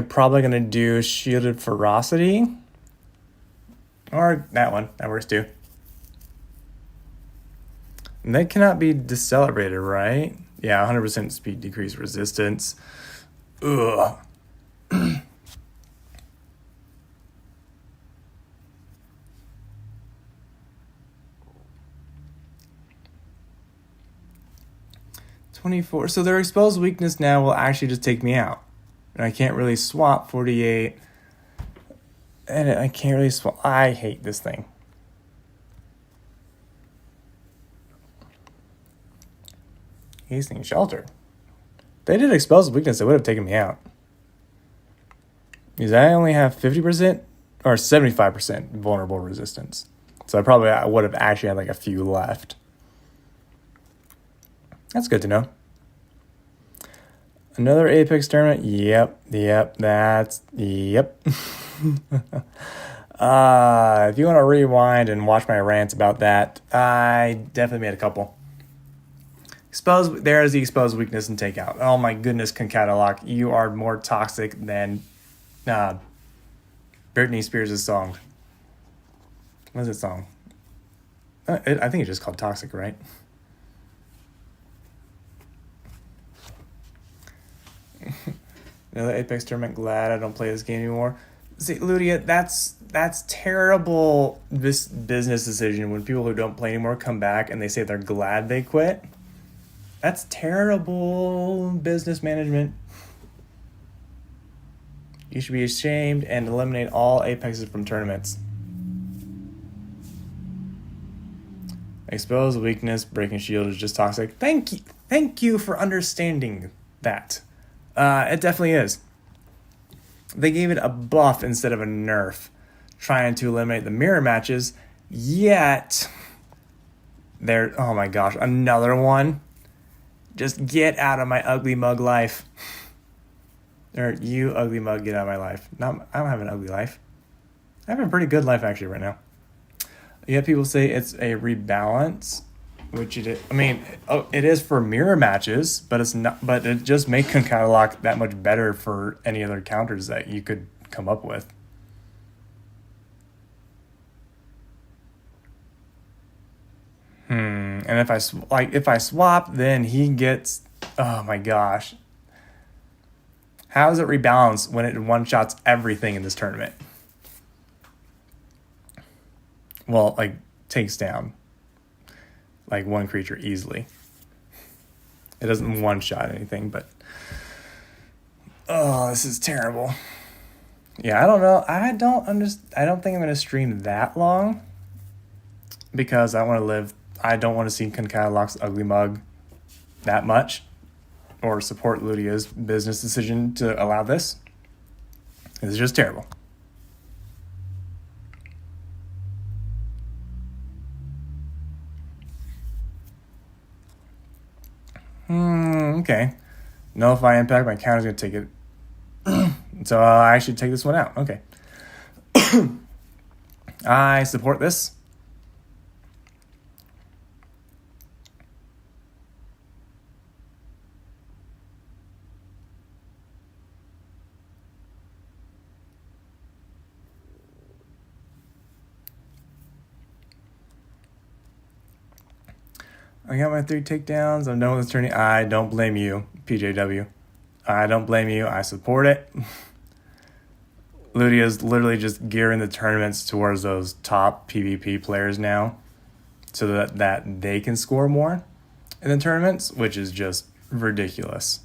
probably going to do Shielded Ferocity. Or that one. That works too. And they cannot be decelerated, right? Yeah, 100% speed decrease resistance. Ugh. 24. So their exposed weakness now will actually just take me out. And I can't really swap 48. And I can't really swap. I hate this thing. Hastening Shelter. If they did exposed weakness, it would have taken me out. Because I only have 50% or 75% vulnerable resistance. So I would have actually had like a few left. That's good to know. Another Apex tournament. Yep. If you want to rewind and watch my rants about that, I definitely made a couple. There is the exposed weakness and takeout. Oh my goodness, Concatalock, you are more toxic than Britney Spears' song. What is it song? I think it's just called Toxic, right? Another Apex tournament. Glad I don't play this game anymore. See, Ludia, that's terrible. This business decision when people who don't play anymore come back and they say they're glad they quit. That's terrible business management. You should be ashamed and eliminate all Apexes from tournaments. Exposed weakness, breaking shield is just toxic. Thank you for understanding that. It definitely is. They gave it a buff instead of a nerf, trying to eliminate the mirror matches, yet oh my gosh, another one. Just get out of my ugly mug life. Or you ugly mug, get out of my life. I don't have an ugly life. I have a pretty good life actually right now. Yet people say it's a rebalance, which it is. I mean, it is for mirror matches, but it's not. But it just makes Concatalock that much better for any other counters that you could come up with. And if I swap, then he gets. Oh my gosh. How does it rebalance when it one-shots everything in this tournament? Well, like, takes down, like, one creature easily. It doesn't one-shot anything, but... Oh, this is terrible. Yeah, I don't know. I don't think I'm going to stream that long. Because I don't want to see Concatalock's ugly mug that much. Or support Ludia's business decision to allow this. It's just terrible. Okay. Nullify impact. My counter's going to take it. So I should take this one out. Okay. I support this. I got my 3 takedowns. I'm done with this tourney. I don't blame you, PJW. I don't blame you. I support it. Ludia's literally just gearing the tournaments towards those top PvP players now so that they can score more in the tournaments, which is just ridiculous.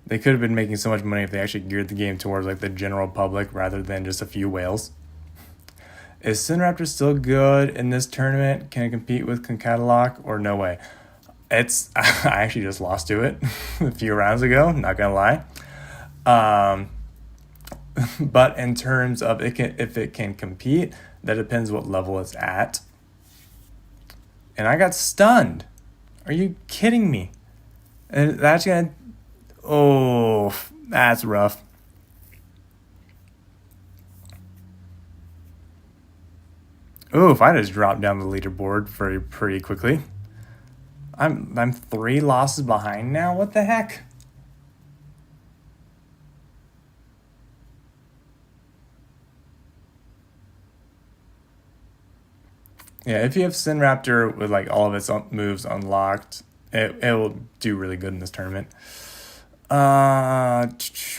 They could have been making so much money if they actually geared the game towards like the general public rather than just a few whales. Is Cineraptor still good in this tournament? Can it compete with Concatelock or no way? I actually just lost to it a few rounds ago, not gonna lie. But in terms of if it can compete, that depends what level it's at. And I got stunned. Are you kidding me? And that's gonna... Oh, that's rough. Oh, if I just dropped down the leaderboard pretty quickly. I'm 3 losses behind now. What the heck? Yeah, if you have Cineraptor with like all of its moves unlocked, it will do really good in this tournament. We're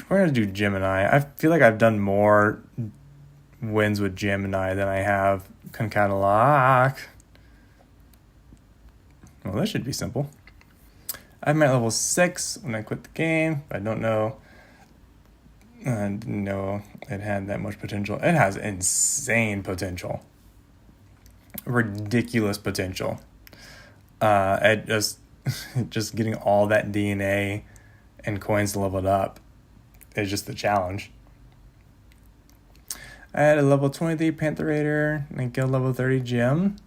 gonna do Gemini. I feel like I've done more wins with Gemini than I have Concatelock. Well, this should be simple. I'm at level 6 when I quit the game. I don't know. I didn't know it had that much potential. It has insane potential. Ridiculous potential. It just getting all that DNA and coins leveled up is just the challenge. I had a level 23 Pantherator and I killed level 30 Gem.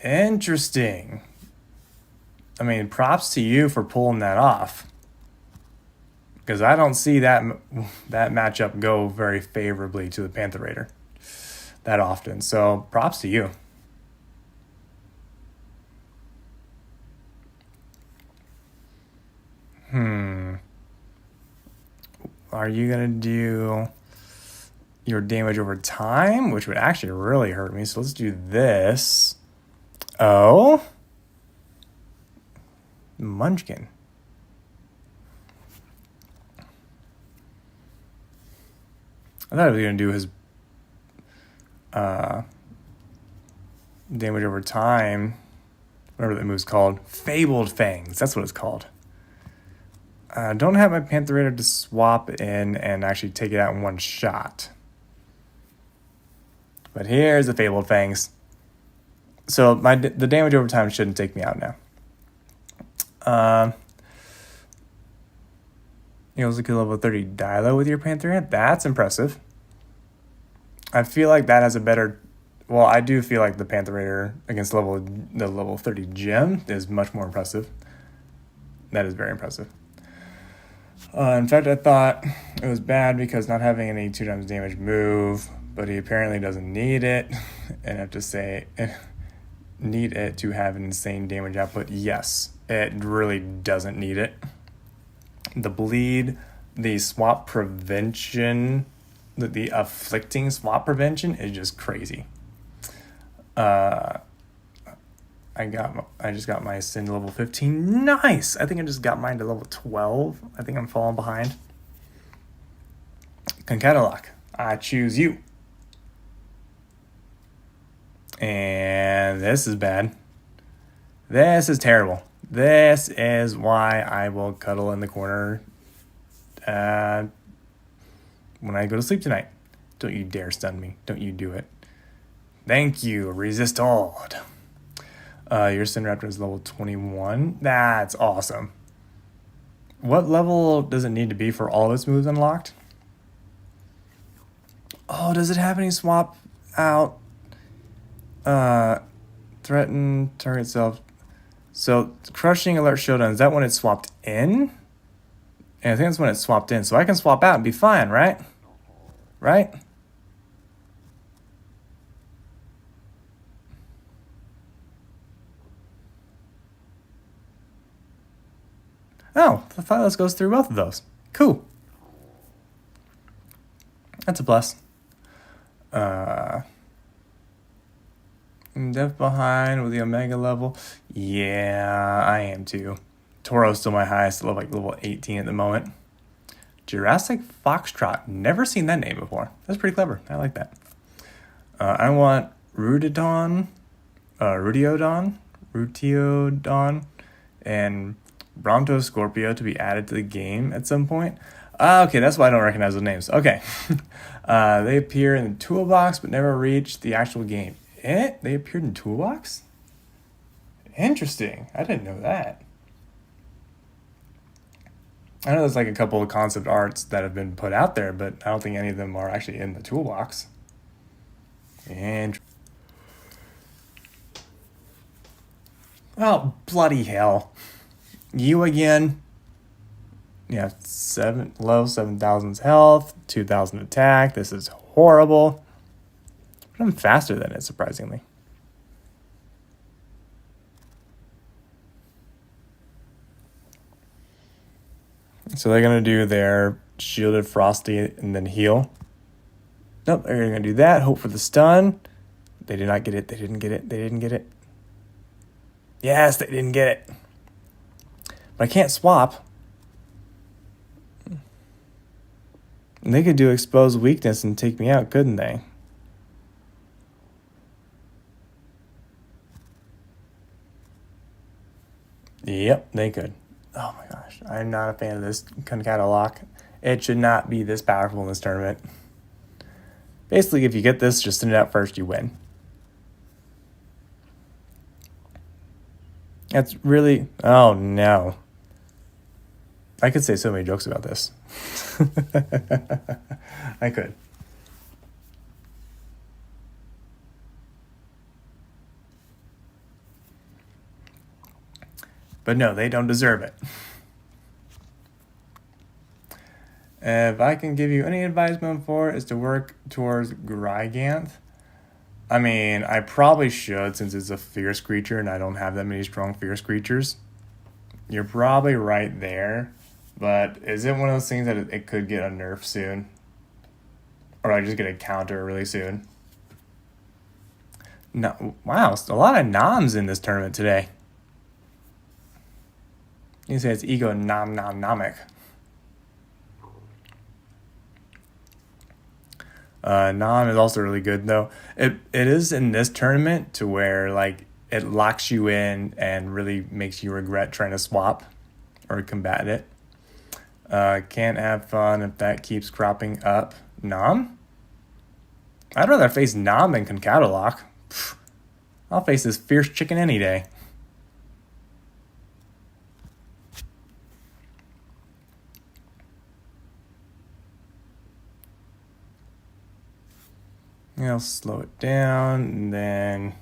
Interesting. I mean, props to you for pulling that off. Because I don't see that matchup go very favorably to the Pantherator that often. So props to you. Are you going to do your damage over time? Which would actually really hurt me. So let's do this. Oh. Munchkin. I thought I was going to do his damage over time. Whatever that move's called. Fabled Fangs. That's what it's called. Don't have my Pantherator to swap in and actually take it out in one shot. But here's the Fabled Fangs. So the damage over time shouldn't take me out now. You also kill level 30 Dilo with your Pantherator. That's impressive. I feel like that has a better... Well, I do feel like the Pantherator against the level 30 Gem is much more impressive. That is very impressive. In fact, I thought it was bad because not having any 2 times damage move, but he apparently doesn't need it. And I have to say, need it to have an insane damage output. Yes, it really doesn't need it. The bleed, the swap prevention, the afflicting swap prevention is just crazy. I just got my Sin level 15. Nice! I think I just got mine to level 12. I think I'm falling behind. Concatelock, I choose you. And this is bad. This is terrible. This is why I will cuddle in the corner when I go to sleep tonight. Don't you dare stun me. Don't you do it. Thank you. Resist all. Your Cineraptor is level 21. That's awesome. What level does it need to be for all of its moves unlocked? Oh, does it have any swap out? Threaten target self. So Crushing Alert Showdown, is that when it's swapped in? And I think that's when it's swapped in. So I can swap out and be fine, right? Right? Oh, the Thylos goes through both of those. Cool. That's a plus. Depth behind with the Omega level. Yeah, I am too. Toro's still my highest, level 18 at the moment. Jurassic Foxtrot. Never seen that name before. That's pretty clever. I like that. I want Rudiodon, and Brontoscorpio to be added to the game at some point. Okay, that's why I don't recognize the names. Okay. They appear in the toolbox but never reach the actual game. They appeared in toolbox? Interesting. I didn't know that. I know there's like a couple of concept arts that have been put out there, but I don't think any of them are actually in the toolbox. And oh, bloody hell. You again. Yeah, 7,000's health, 2,000 attack. This is horrible. But I'm faster than it, surprisingly. So they're going to do their shielded frosty and then heal. Nope, they're going to do that. Hope for the stun. They did not get it. They didn't get it. They didn't get it. Yes, they didn't get it. But I can't swap. And they could do expose weakness and take me out, couldn't they? Yep, they could. Oh my gosh, I'm not a fan of this Concata lock. It should not be this powerful in this tournament. Basically, if you get this, just send it out first, you win. That's really... Oh, no. I could say so many jokes about this. I could. But no, they don't deserve it. If I can give you any advice moving forward, is to work towards Gryganth. I mean, I probably should since it's a fierce creature and I don't have that many strong fierce creatures. You're probably right there. But is it one of those things that it could get a nerf soon? Or I just get a counter really soon? No, wow, a lot of noms in this tournament today. You can say it's ego nomic. Nom is also really good though. It is in this tournament to where like it locks you in and really makes you regret trying to swap or combat it. Can't have fun if that keeps cropping up. Nom? I'd rather face Nom than Concatalok. I'll face this fierce chicken any day. I'll slow it down, and then...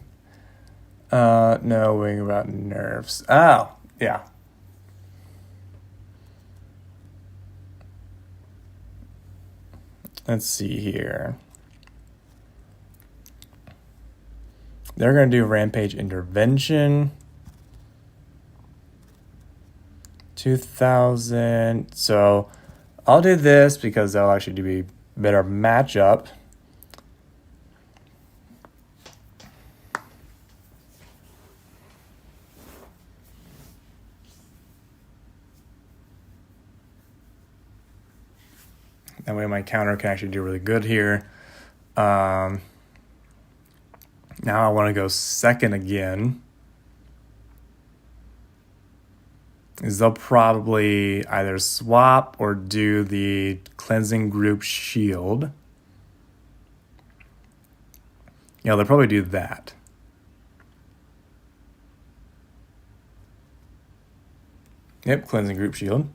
no, worrying about nerfs. Oh, yeah. Let's see here. They're going to do Rampage Intervention. 2,000. So I'll do this because that'll actually be a better matchup. That way my counter can actually do really good here. Now I want to go second again. Is they'll probably either swap or do the cleansing group shield. Yeah, they'll probably do that. Yep, cleansing group shield.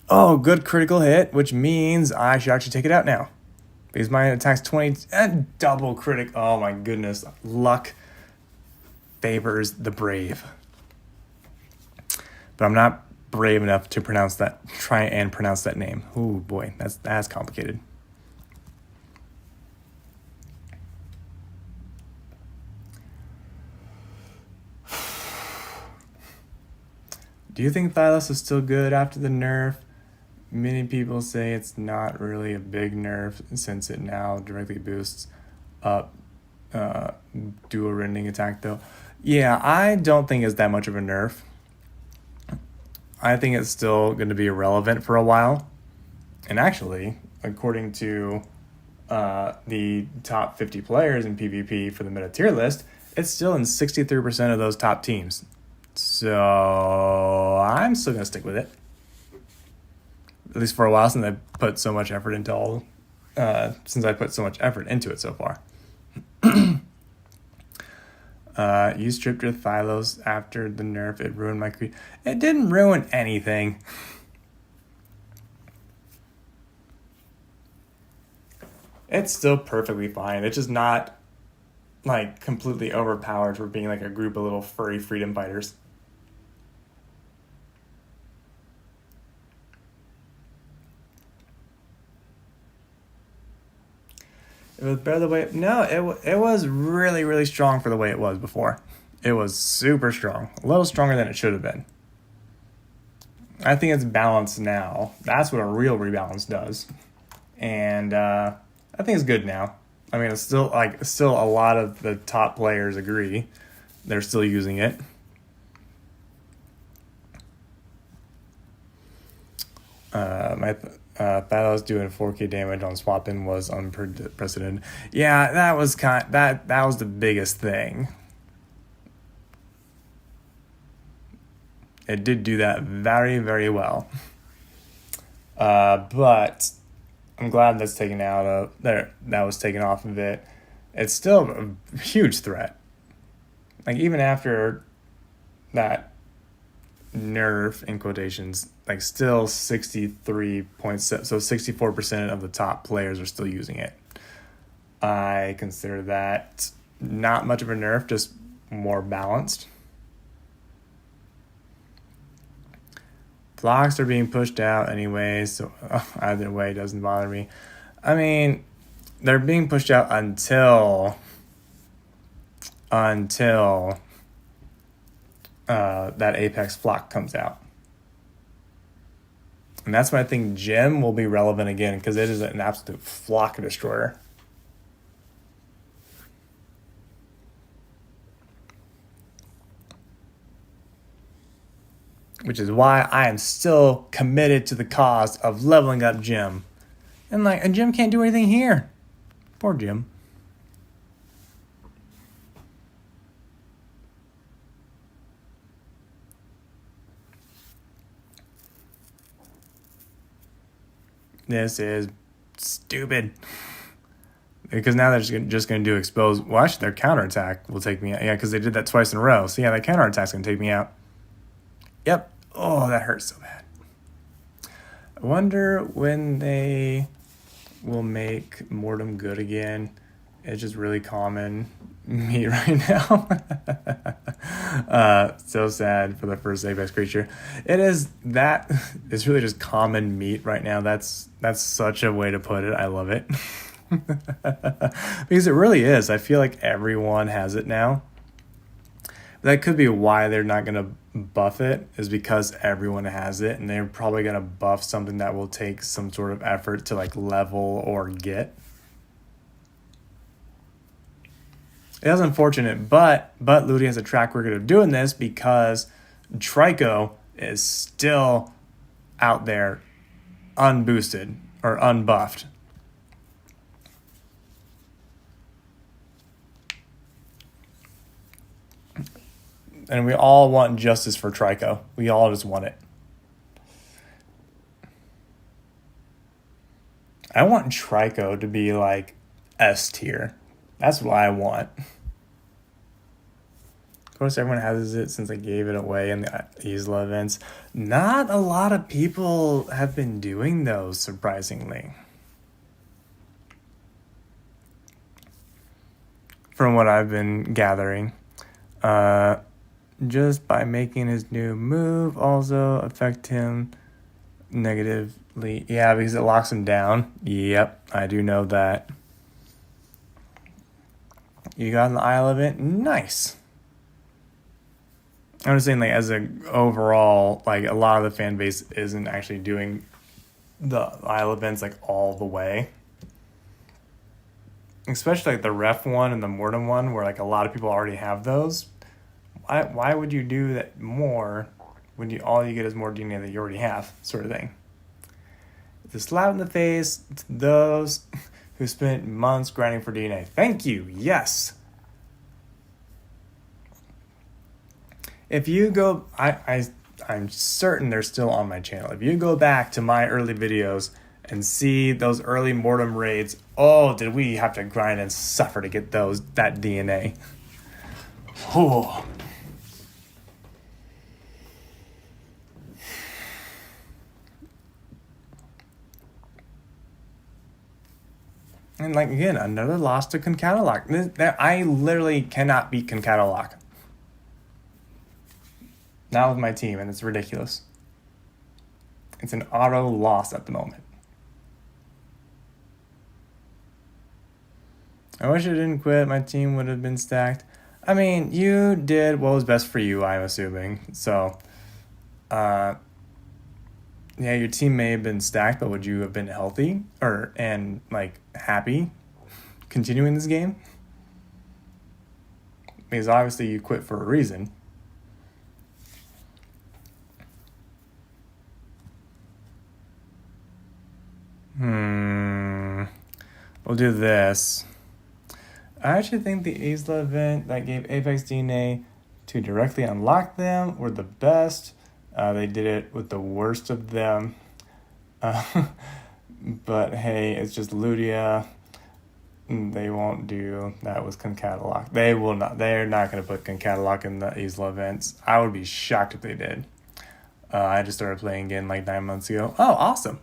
Oh, good critical hit, which means I should actually take it out now. Because my attack's 20 and double critic. Oh my goodness. Luck favors the brave. But I'm not brave enough to try and pronounce that name. Oh boy, that's complicated. Do you think Thylos is still good after the nerf? Many people say it's not really a big nerf since it now directly boosts up dual rending attack though. Yeah, I don't think it's that much of a nerf. I think it's still going to be irrelevant for a while. And actually, according to the top 50 players in PvP for the meta tier list, it's still in 63% of those top teams. So I'm still gonna stick with it, at least for a while, since I put so much effort into it so far. You stripped your Thylos after the nerf. It ruined my creed. It didn't ruin anything. It's still perfectly fine. It's just not like completely overpowered for being like a group of little furry freedom fighters. It was better the way... No, it was really, really strong for the way it was before. It was super strong. A little stronger than it should have been. I think it's balanced now. That's what a real rebalance does. And I think it's good now. I mean, it's still a lot of the top players agree. They're still using it. Thylos doing 4K damage on swap-in was unprecedented. Yeah, that was that was the biggest thing. It did do that very, very well. But I'm glad that's taken out of there. That was taken off of it. It's still a huge threat. Like even after that nerf in quotations, like still 63.7, so 64% of the top players are still using it. I consider that not much of a nerf, just more balanced. Blocks are being pushed out anyway, so either way it doesn't bother me. I mean, they're being pushed out until that Apex flock comes out. And that's when I think Gem will be relevant again, because it is an absolute flock destroyer. Which is why I am still committed to the cause of leveling up Gem. And like, a Gem can't do anything here. Poor Gem. This is stupid. Because now they're just going to do expose. Well, actually, their counterattack will take me out. Yeah, because they did that twice in a row. So yeah, that counterattack's going to take me out. Yep. Oh, that hurts so bad. I wonder when they will make Mortem good again. It's just really common meat right now. So sad for the first Apex creature. It is that. It's really just common meat right now. That's such a way to put it. I love it. Because it really is. I feel like everyone has it now. That could be why they're not going to buff it, is because everyone has it, and they're probably going to buff something that will take some sort of effort to like level or get. It is unfortunate, but Ludi has a track record of doing this because Trico is still out there unboosted or unbuffed. And we all want justice for Trico. We all just want it. I want Trico to be like S tier. That's what I want. Of course, everyone has it since I gave it away in the Isla events. Not a lot of people have been doing those, surprisingly. From what I've been gathering. Just by making his new move also affect him negatively. Yeah, because it locks him down. Yep, I do know that. You got an Isle event? Nice. I'm just saying, like, as a overall, like, a lot of the fan base isn't actually doing the Isle events, like, all the way. Especially, like, the Ref one and the Mortem one, where, like, a lot of people already have those. Why would you do that more when all you get is more DNA that you already have, sort of thing? It's a slap in the face to those who spent months grinding for DNA. Thank you. Yes. If you go, I'm certain they're still on my channel. If you go back to my early videos and see those early Mortem raids, oh, did we have to grind and suffer to get that DNA. Oh. And like, again, another loss to Concatalog. I literally cannot beat Concatalog. Not with my team, and it's ridiculous. It's an auto loss at the moment. I wish I didn't quit. My team would have been stacked. I mean, you did what was best for you, I'm assuming. So, yeah, your team may have been stacked, but would you have been healthy and like happy continuing this game? Because obviously you quit for a reason. We'll do this. I actually think the Isla event that gave Apex DNA to directly unlock them were the best. They did it with the worst of them. But hey, it's just Ludia. They won't do that with Concatalog. They will not. They're not going to put Concatalog in the Isla events. I would be shocked if they did. I just started playing again like 9 months ago. Oh, awesome.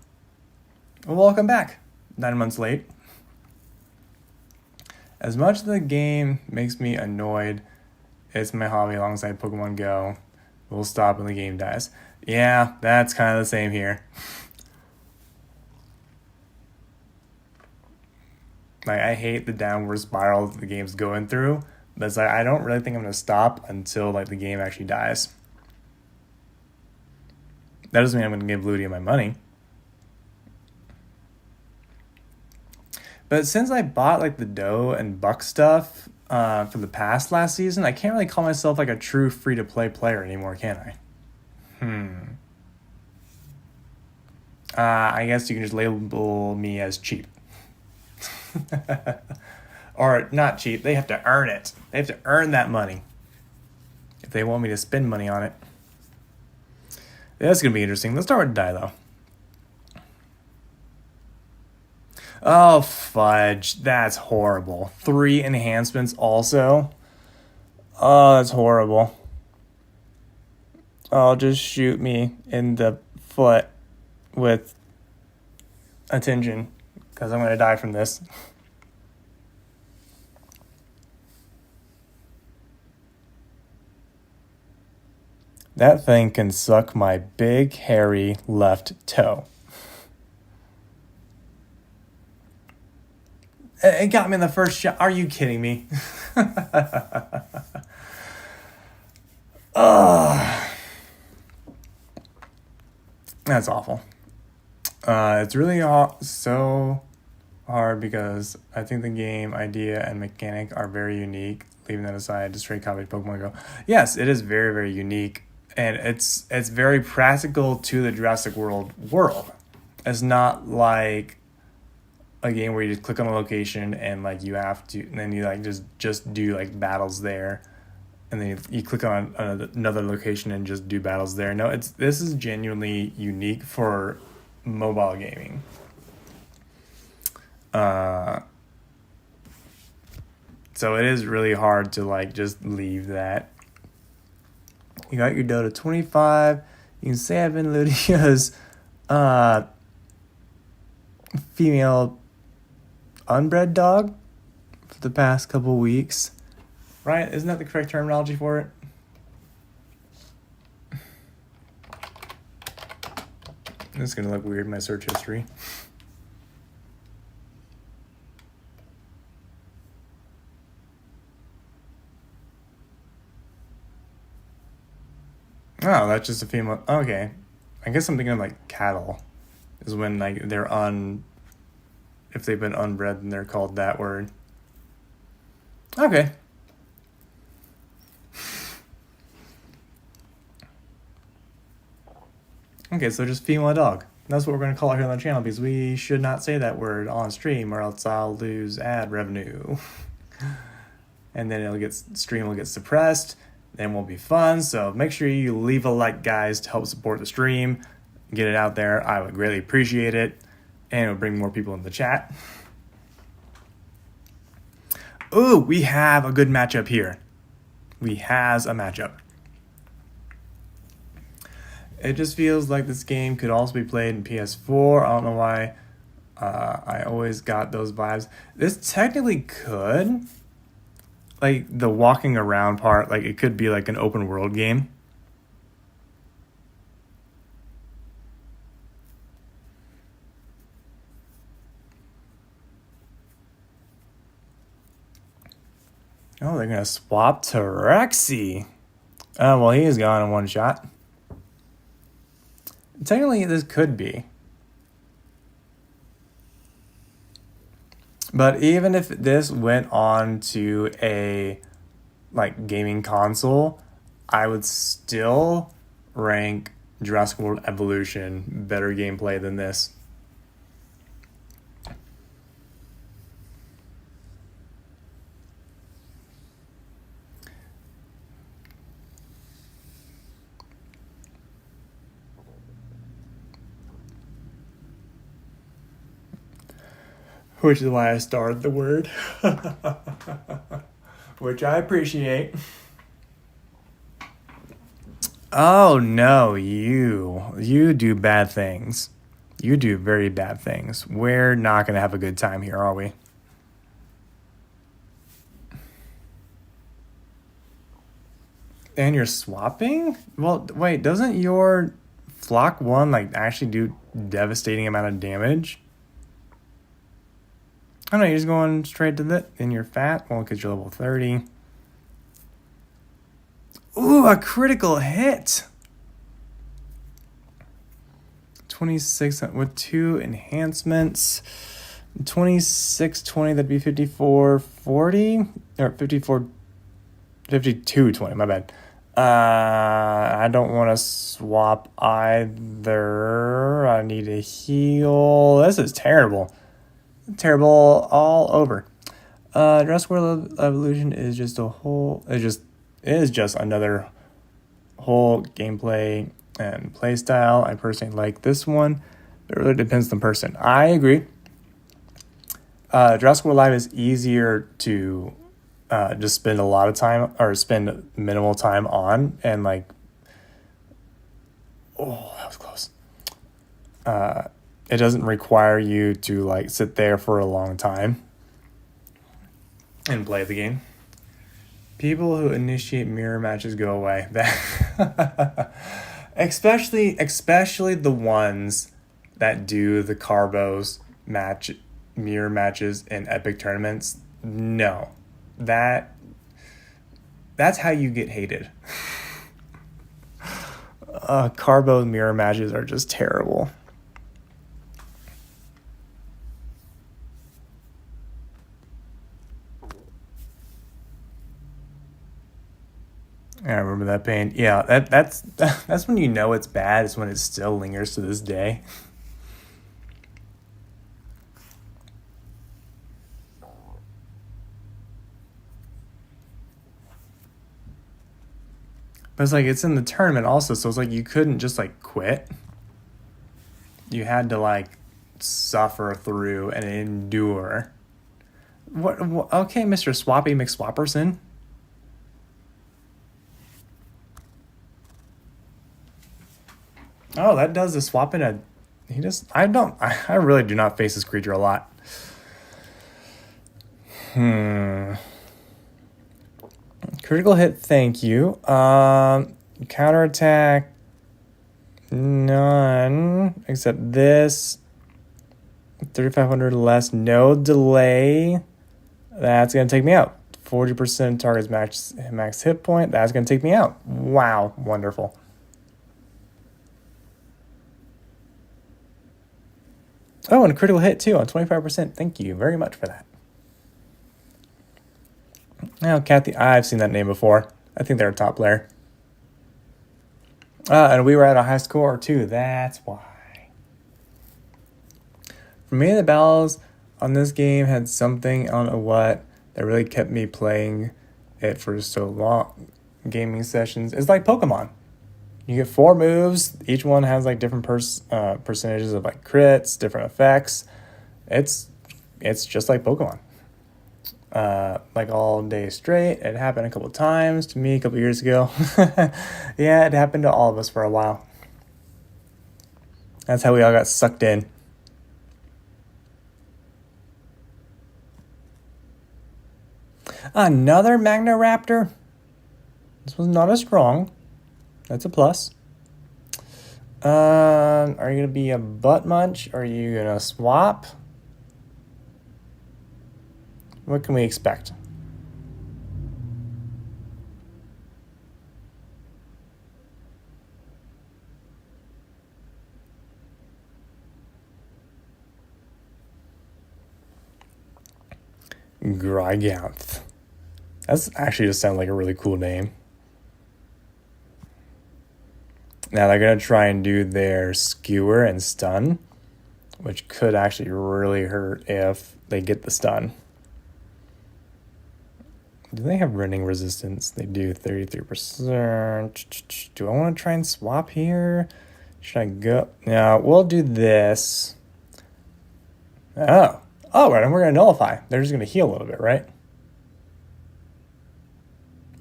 Well, welcome back. 9 months late. As much as the game makes me annoyed, it's my hobby alongside Pokemon Go. We'll stop when the game dies. Yeah, that's kind of the same here. Like, I hate the downward spiral that the game's going through, but it's like, I don't really think I'm going to stop until like the game actually dies. That doesn't mean I'm going to give Ludia my money. But since I bought like the Doe and Buck stuff for the past last season, I can't really call myself like a true free-to-play player anymore, can I? I guess you can just label me as cheap. Or not cheap, they have to earn it. They have to earn that money if they want me to spend money on it. That's going to be interesting. Let's start with die, though. Oh, fudge. That's horrible. 3 enhancements also. Oh, that's horrible. Oh, just shoot me in the foot with attention, because I'm going to die from this. That thing can suck my big, hairy left toe. It got me in the first shot. Are you kidding me? That's awful. It's really so hard because I think the game idea and mechanic are very unique. Leaving that aside, just straight copied Pokemon Go. Yes, it is very, very unique. And it's very practical to the Jurassic world. It's not like a game where you just click on a location and like you have to, and then you like just do like battles there, and then you click on another location and just do battles there. No, this is genuinely unique for mobile gaming. So it is really hard to like just leave that. You got your Dota 25. You can say I've been Ludia's female unbred dog for the past couple weeks. Right? Isn't that the correct terminology for it? This is going to look weird in my search history. Oh, that's just a female. Okay. I guess I'm thinking of like cattle. Is when like they're if they've been unbred, then they're called that word. Okay. Okay, so just female dog. That's what we're going to call it here on the channel, because we should not say that word on stream or else I'll lose ad revenue. And then stream will get suppressed. Then won't be fun. So make sure you leave a like, guys, to help support the stream. Get it out there. I would greatly appreciate it. And it'll bring more people in the chat. Ooh, we have a good matchup here. We has a matchup. It just feels like this game could also be played in PS4. I don't know why I always got those vibes. This technically could, like the walking around part, like it could be like an open world game. Oh, they're going to swap to Rexy. Oh, well, he is gone in one shot. Technically, this could be. But even if this went on to a like gaming console, I would still rank Jurassic World Evolution better gameplay than this. Which is why I starred the word. Which I appreciate. Oh no, you do bad things. You do very bad things. We're not going to have a good time here, are we? And you're swapping? Well, wait, doesn't your Flock 1 like actually do devastating amount of damage? I don't know, you're just going straight to that, and you're fat. Well, because you're level 30. Ooh, a critical hit. 26 with 2 enhancements. 2620, that'd be 5440 or 5220, my bad. I don't want to swap either. I need a heal. This is terrible. Terrible all over. Jurassic World Evolution is just another whole gameplay and play style. I personally like this one. It really depends on the person. I agree. Jurassic World Live is easier to just spend a lot of time or spend minimal time on, and like, oh, that was close. It doesn't require you to like sit there for a long time and play the game. People who initiate mirror matches go away. especially the ones that do the Carbos mirror matches in epic tournaments. No. That's how you get hated. Carbo mirror matches are just terrible. I remember that pain. Yeah, that's when you know it's bad. It's when it still lingers to this day. But it's like it's in the tournament also, so it's like you couldn't just like quit. You had to like suffer through and endure. What okay, Mr. Swappy McSwapperson. Oh, that does the swap in a... I really do not face this creature a lot. Critical hit, thank you. Counterattack, none. Except this. 3,500 less, no delay. That's going to take me out. 40% target's max hit point. That's going to take me out. Wow, wonderful. Oh, and a critical hit too on 25%. Thank you very much for that. Now, Kathy, I've seen that name before. I think they're a top player. And we were at a high score too. That's why. For me, the battles on this game had something, I don't know what, that really kept me playing it for so long. Gaming sessions. It's like Pokemon. You get 4 moves. Each one has like different percentages of like crits, different effects. It's just like Pokemon. Like all day straight. It happened a couple times to me a couple years ago. Yeah, it happened to all of us for a while. That's how we all got sucked in. Another Magna-Raptor. This was not as strong. That's a plus. Are you going to be a butt munch? Or are you going to swap? What can we expect? Griganth. That's actually just sounds like a really cool name. Now they're going to try and do their skewer and stun, which could actually really hurt if they get the stun. Do they have running resistance? They do, 33%. Do I want to try and swap here? Should I go? No, we'll do this. Oh, right, and we're going to nullify. They're just going to heal a little bit, right?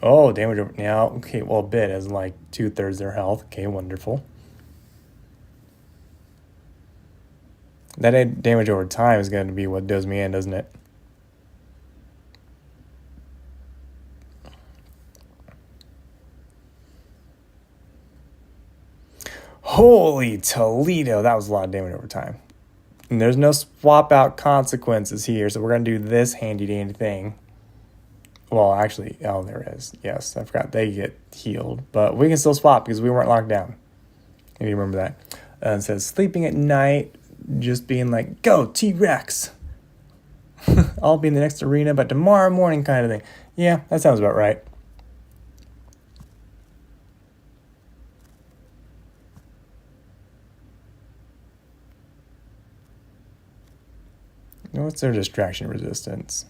Oh, damage over now. Okay, well, a bit is like 2/3 their health. Okay, wonderful. That damage over time is going to be what does me in, doesn't it? Holy Toledo, that was a lot of damage over time. And there's no swap out consequences here, so we're going to do this handy dandy thing. Well, actually, oh, there is. Yes, I forgot they get healed. But we can still swap because we weren't locked down. If you remember that. It says sleeping at night, just being like, go T-Rex. I'll be in the next arena, but tomorrow morning kind of thing. Yeah, that sounds about right. What's their distraction resistance?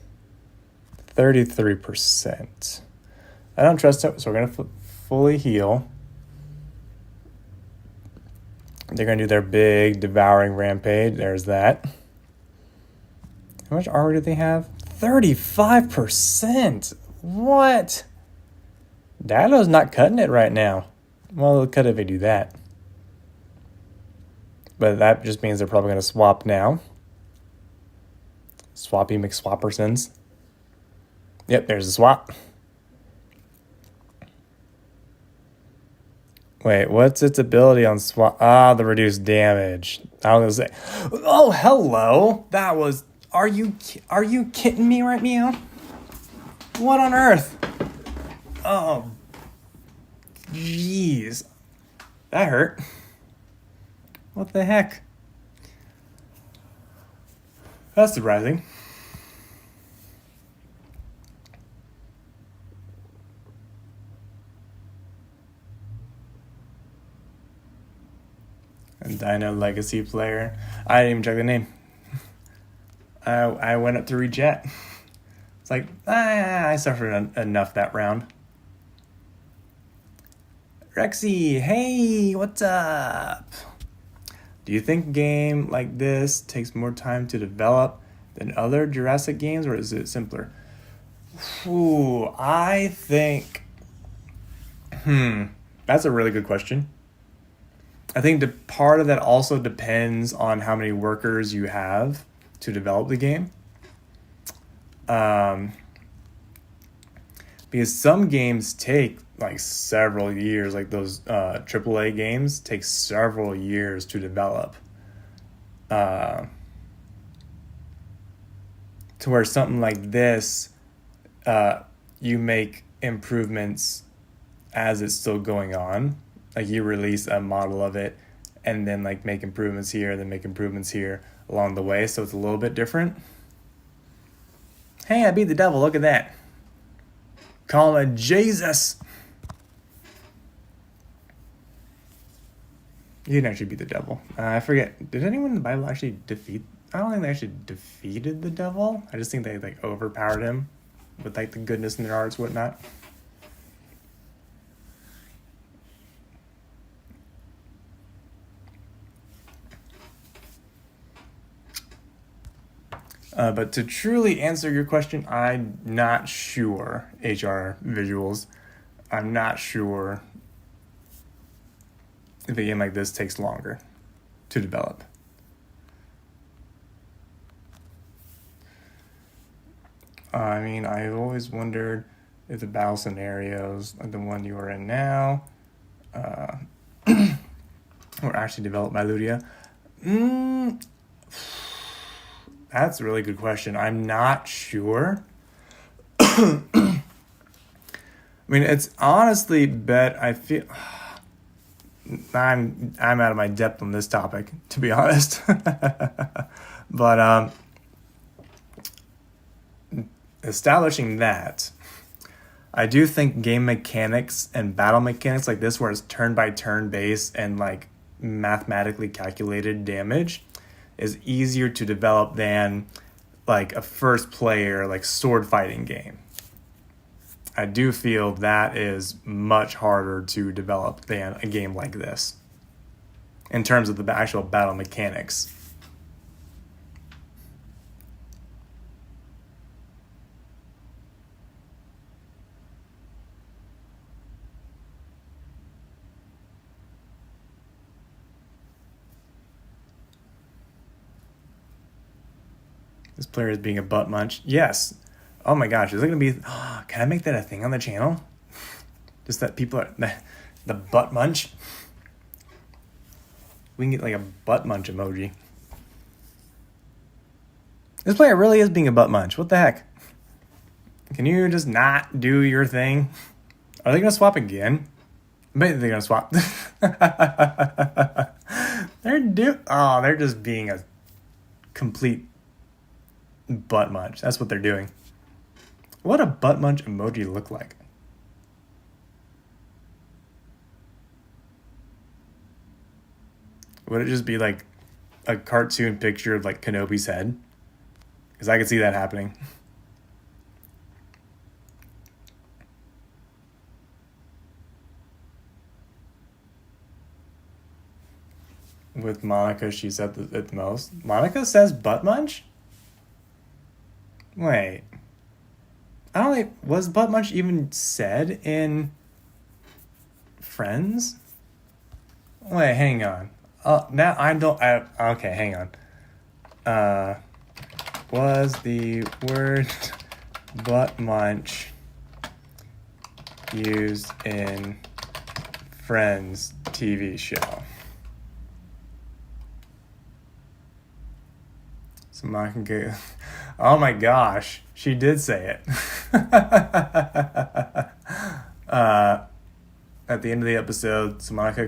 33%. I don't trust it, so we're going to fully heal. They're going to do their big devouring rampage. There's that. How much armor do they have? 35%. What? Dato's not cutting it right now. Well, they'll cut it if they do that. But that just means they're probably going to swap now. Swappy McSwappersons. Yep, there's a swap. Wait, what's its ability on swap? Ah, the reduced damage. I was gonna say, oh, hello. That was. Are you kidding me right now? What on earth? Oh, jeez, that hurt. What the heck? That's surprising. And Dino Legacy player. I didn't even check the name. I went up to read chat. It's like, I suffered enough that round. Rexy, hey, what's up? Do you think a game like this takes more time to develop than other Jurassic games, or is it simpler? Ooh, I think... That's a really good question. I think the part of that also depends on how many workers you have to develop the game. Because some games take like several years, like those AAA games take several years to develop. To where something like this, you make improvements as it's still going on. Like you release a model of it and then like make improvements here, then make improvements here along the way. So it's a little bit different. Hey, I beat the devil. Look at that. Call him a Jesus. You didn't actually beat the devil. I forget. Did anyone in the Bible actually defeat I don't think they actually defeated the devil. I just think they like overpowered him with like the goodness in their hearts, whatnot. But to truly answer your question, I'm not sure. HR visuals, I'm not sure if a game like this takes longer to develop. I mean, I've always wondered if the battle scenarios, like the one you are in now, were actually developed by Ludia. That's a really good question. I'm not sure. I mean, it's honestly bet I feel I'm out of my depth on this topic, to be honest. But establishing that, I do think game mechanics and battle mechanics like this, where it's turn by turn based and like mathematically calculated damage, is easier to develop than like a first player like sword fighting game. I do feel that is much harder to develop than a game like this in terms of the actual battle mechanics. This player is being a butt munch. Yes. Oh my gosh, is it going to be... can I make that a thing on the channel? Just that people are... The butt munch? We can get like a butt munch emoji. This player really is being a butt munch. What the heck? Can you just not do your thing? Are they going to swap again? I bet they're going to swap. They're just being a complete butt munch. That's what they're doing. What a butt munch emoji look like? Would it just be like a cartoon picture of like Kenobi's head? Because I could see that happening. With Monica, she said at the most. Monica says butt munch? Wait. I don't think... Was butt munch even said in Friends? Wait, hang on. Now I don't... okay, hang on. Was the word butt munch used in Friends TV show? So Monica can go... Oh my gosh, she did say it. At the end of the episode, Monica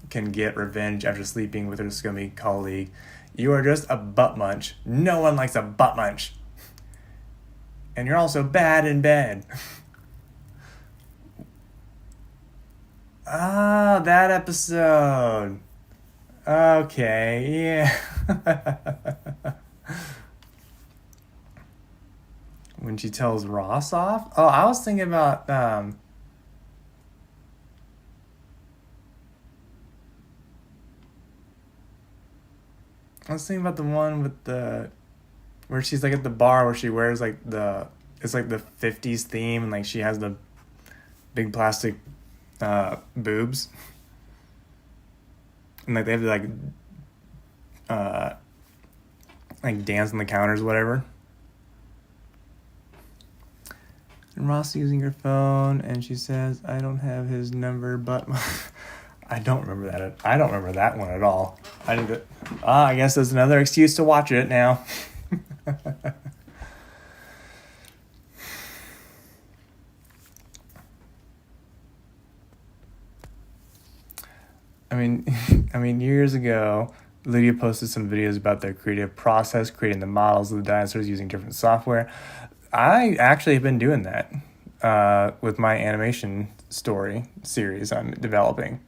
can get revenge after sleeping with her scummy colleague. You are just a butt munch. No one likes a butt munch. And you're also bad in bed. That episode. Okay, yeah. When she tells Ross off? Oh, I was thinking about I was thinking about the one with where she's like at the bar where she wears like it's like the 50s theme and like she has the big plastic boobs. And like they have to like dance on the counters, whatever. And Ross using her phone, and she says, "I don't have his number, but..." I don't remember that. I don't remember that one at all. I need to... I guess there's another excuse to watch it now. I mean, years ago, Lydia posted some videos about their creative process, creating the models of the dinosaurs using different software. I actually have been doing that with my animation story series I'm developing.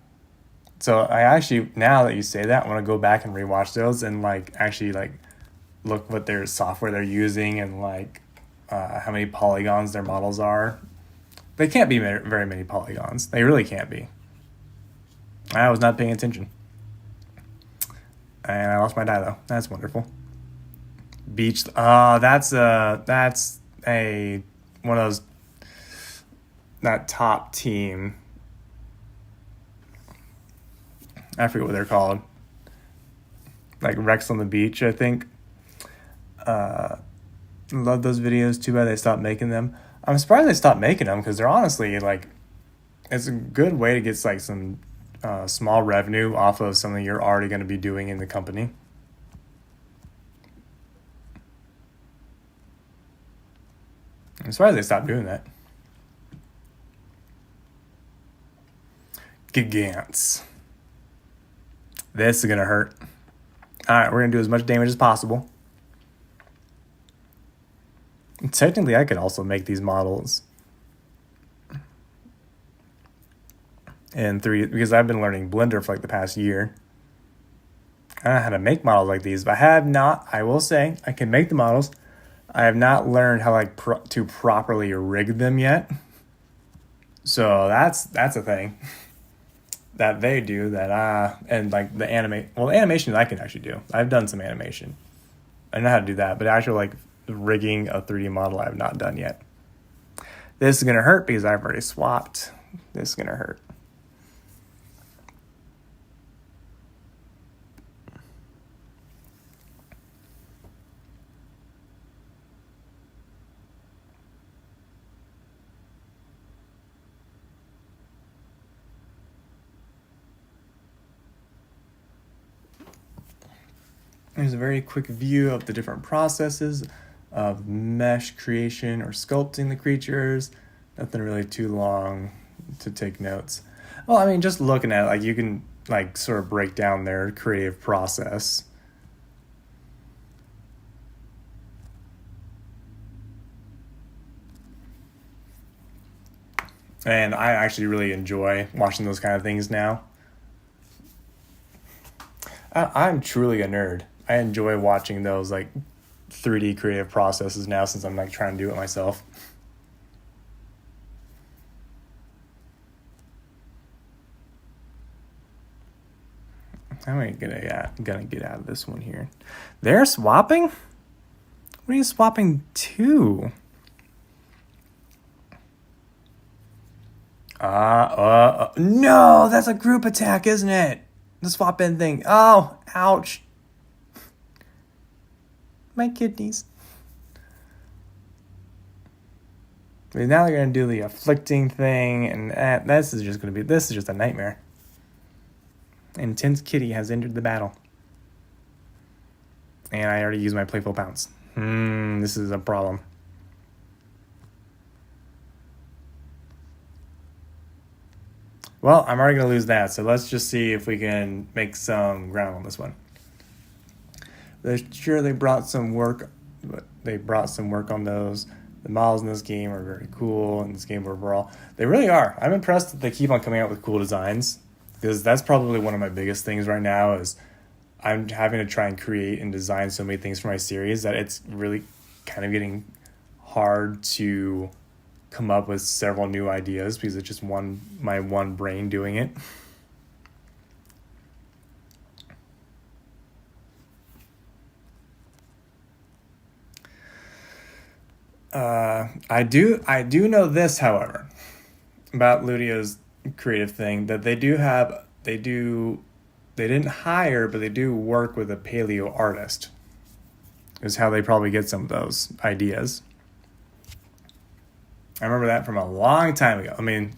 So I actually, now that you say that, I want to go back and rewatch those and like actually like look what their software they're using and like how many polygons their models are. They can't be very many polygons. They really can't be. I was not paying attention. And I lost my die though. That's wonderful. Beach. That's a one of those, that top team. I forget what they're called. Like Rex on the Beach, I think. Love those videos. Too bad they stopped making them. I'm surprised they stopped making them because they're honestly like, it's a good way to get like some small revenue off of something you're already going to be doing in the company. I'm surprised they stopped doing that. Gigants. This is going to hurt. Alright, we're going to do as much damage as possible. Technically, I could also make these models in 3D because I've been learning Blender for like the past year. I don't know how to make models like these, but I have not. I will say I can make the models. I have not learned how like to properly rig them yet. So that's a thing that they do that and like the animation I can actually do. I've done some animation. I know how to do that, but actually like rigging a 3D model I have not done yet. This is gonna hurt because I've already swapped. This is gonna hurt. Here's a very quick view of the different processes of mesh creation or sculpting the creatures. Nothing really too long to take notes. Well, I mean, just looking at it, like you can like sort of break down their creative process. And I actually really enjoy watching those kind of things now. I'm truly a nerd. I enjoy watching those like 3D creative processes now since I'm like trying to do it myself. How am I gonna get out of this one here? They're swapping? What are you swapping to? No, that's a group attack, isn't it? The swap in thing. Oh, ouch. My kidneys. But now they're gonna do the afflicting thing, and this is just a nightmare. Intense Kitty has entered the battle. And I already used my Playful Pounce. This is a problem. Well, I'm already going to lose that, so let's just see if we can make some ground on this one. Sure, they brought some work on those. The models in this game are very cool, and this game overall. They really are. I'm impressed that they keep on coming out with cool designs, because that's probably one of my biggest things right now is I'm having to try and create and design so many things for my series that it's really kind of getting hard to come up with several new ideas because it's just my one brain doing it. I do know this, however, about Ludio's creative thing that they didn't hire, but they do work with a paleo artist. Is how they probably get some of those ideas. I remember that from a long time ago. I mean,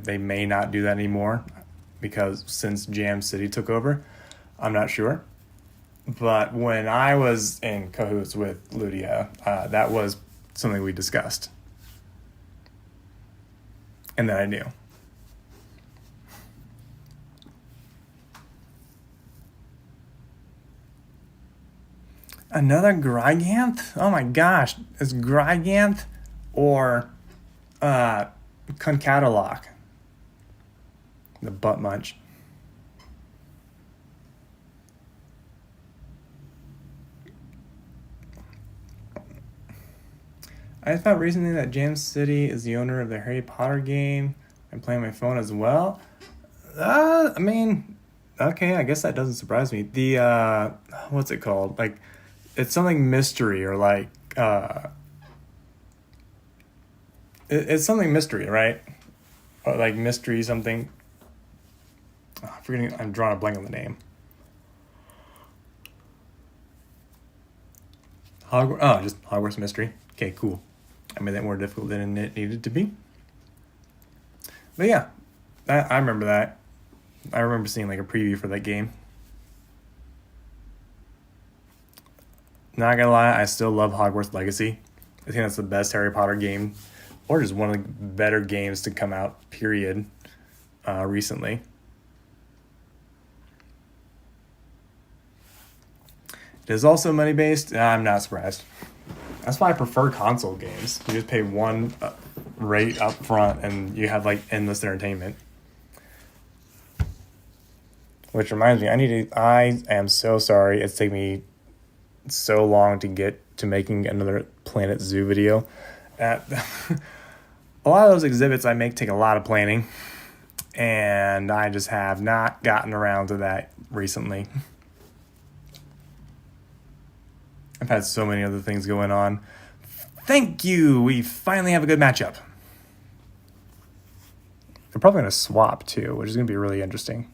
they may not do that anymore because since Jam City took over, I'm not sure. But when I was in cahoots with Ludia, that was something we discussed. And then I knew. Another Gryganth? Oh my gosh. Is Gryganth or Concatalok? The butt munch. I found recently that Jam City is the owner of the Harry Potter game. I'm playing my phone as well. I mean, okay, I guess that doesn't surprise me. The what's it called? Like, it's something mystery or like it's something mystery, right? Or like mystery something. Oh, I'm forgetting. I'm drawing a blank on the name. Just Hogwarts Mystery. Okay, cool. I made that more difficult than it needed to be. But yeah, I remember that. I remember seeing like a preview for that game. Not gonna lie, I still love Hogwarts Legacy. I think that's the best Harry Potter game, or just one of the better games to come out, period, recently. It is also money based. I'm not surprised. That's why I prefer console games. You just pay one rate up front and you have like endless entertainment. Which reminds me, I am so sorry. It's taken me so long to get to making another Planet Zoo video. A lot of those exhibits I make take a lot of planning, and I just have not gotten around to that recently. I've had so many other things going on. Thank you! We finally have a good matchup. They're probably going to swap too, which is going to be really interesting.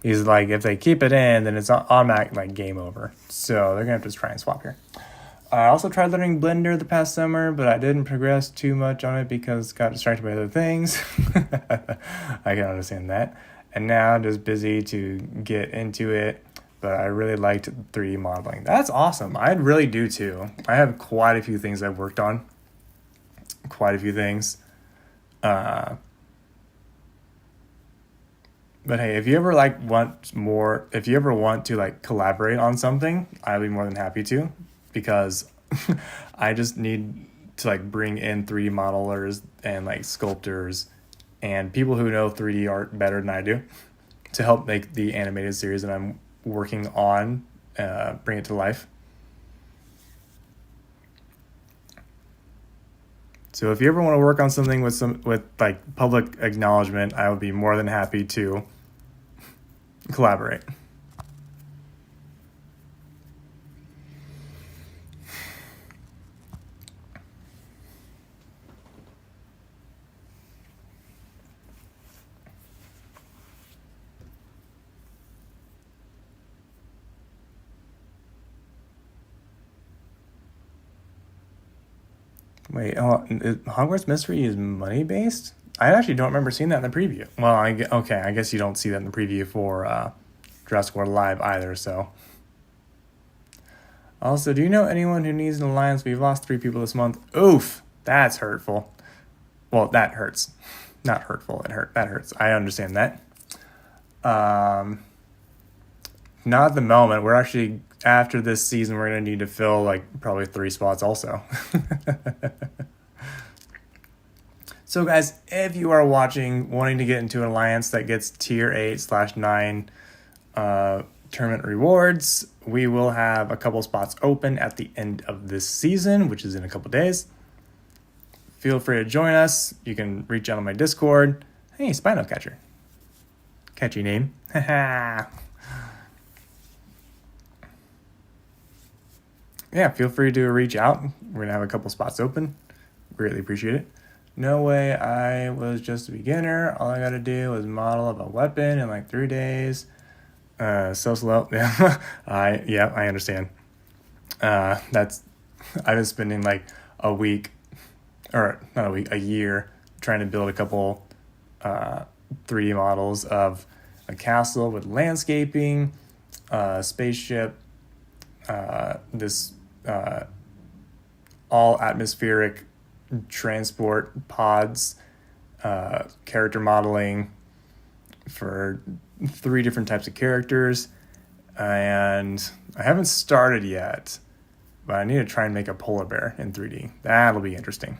He's like, if they keep it in, then it's automatic like game over. So they're going to have to try and swap here. I also tried learning Blender the past summer, but I didn't progress too much on it because got distracted by other things. I can understand that. And now I'm just busy to get into it, but I really liked 3D modeling. That's awesome. I really do too. I have quite a few things I've worked on. Quite a few things. But hey, if you ever if you ever want to like collaborate on something, I'd be more than happy to, because I just need to like bring in 3D modelers and like sculptors and people who know 3D art better than I do to help make the animated series that I'm working on bring it to life. So if you ever want to work on something with like public acknowledgement, I would be more than happy to collaborate. Wait, Hogwarts Mystery is money based? I actually don't remember seeing that in the preview. Well, I guess you don't see that in the preview for Jurassic World Live either, so. Also, do you know anyone who needs an alliance? We've lost 3 people this month. Oof, that's hurtful. Well, that hurts. Not hurtful, that hurts. I understand that. Not at the moment. We're actually, after this season, we're going to need to fill like probably 3 spots also. So guys, if you are watching, wanting to get into an alliance that gets tier 8/9 tournament rewards, we will have a couple spots open at the end of this season, which is in a couple days. Feel free to join us. You can reach out on my Discord. Hey, Spino Catcher. Catchy name. Yeah, feel free to reach out. We're going to have a couple spots open. Greatly appreciate it. No way, I was just a beginner. All I got to do was model of a weapon in like 3 days. So slow. Yeah, I understand. I've been spending like a week, or not a week, a year trying to build a couple 3D models of a castle with landscaping, spaceship, this all atmospheric transport pods, character modeling for 3 different types of characters, and I haven't started yet, but I need to try and make a polar bear in 3D. That'll be interesting.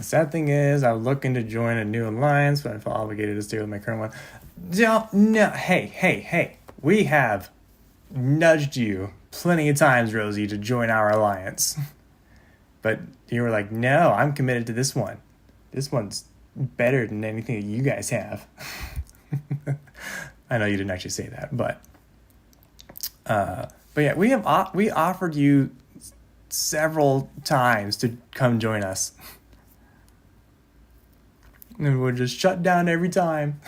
sad thing is, I was looking to join a new alliance, but I felt obligated to stay with my current one. No, hey. We have nudged you plenty of times, Rosie, to join our alliance. But you were like, no, I'm committed to this one. This one's better than anything that you guys have. I know you didn't actually say that, but yeah, we offered you several times to come join us. And we're just shut down every time.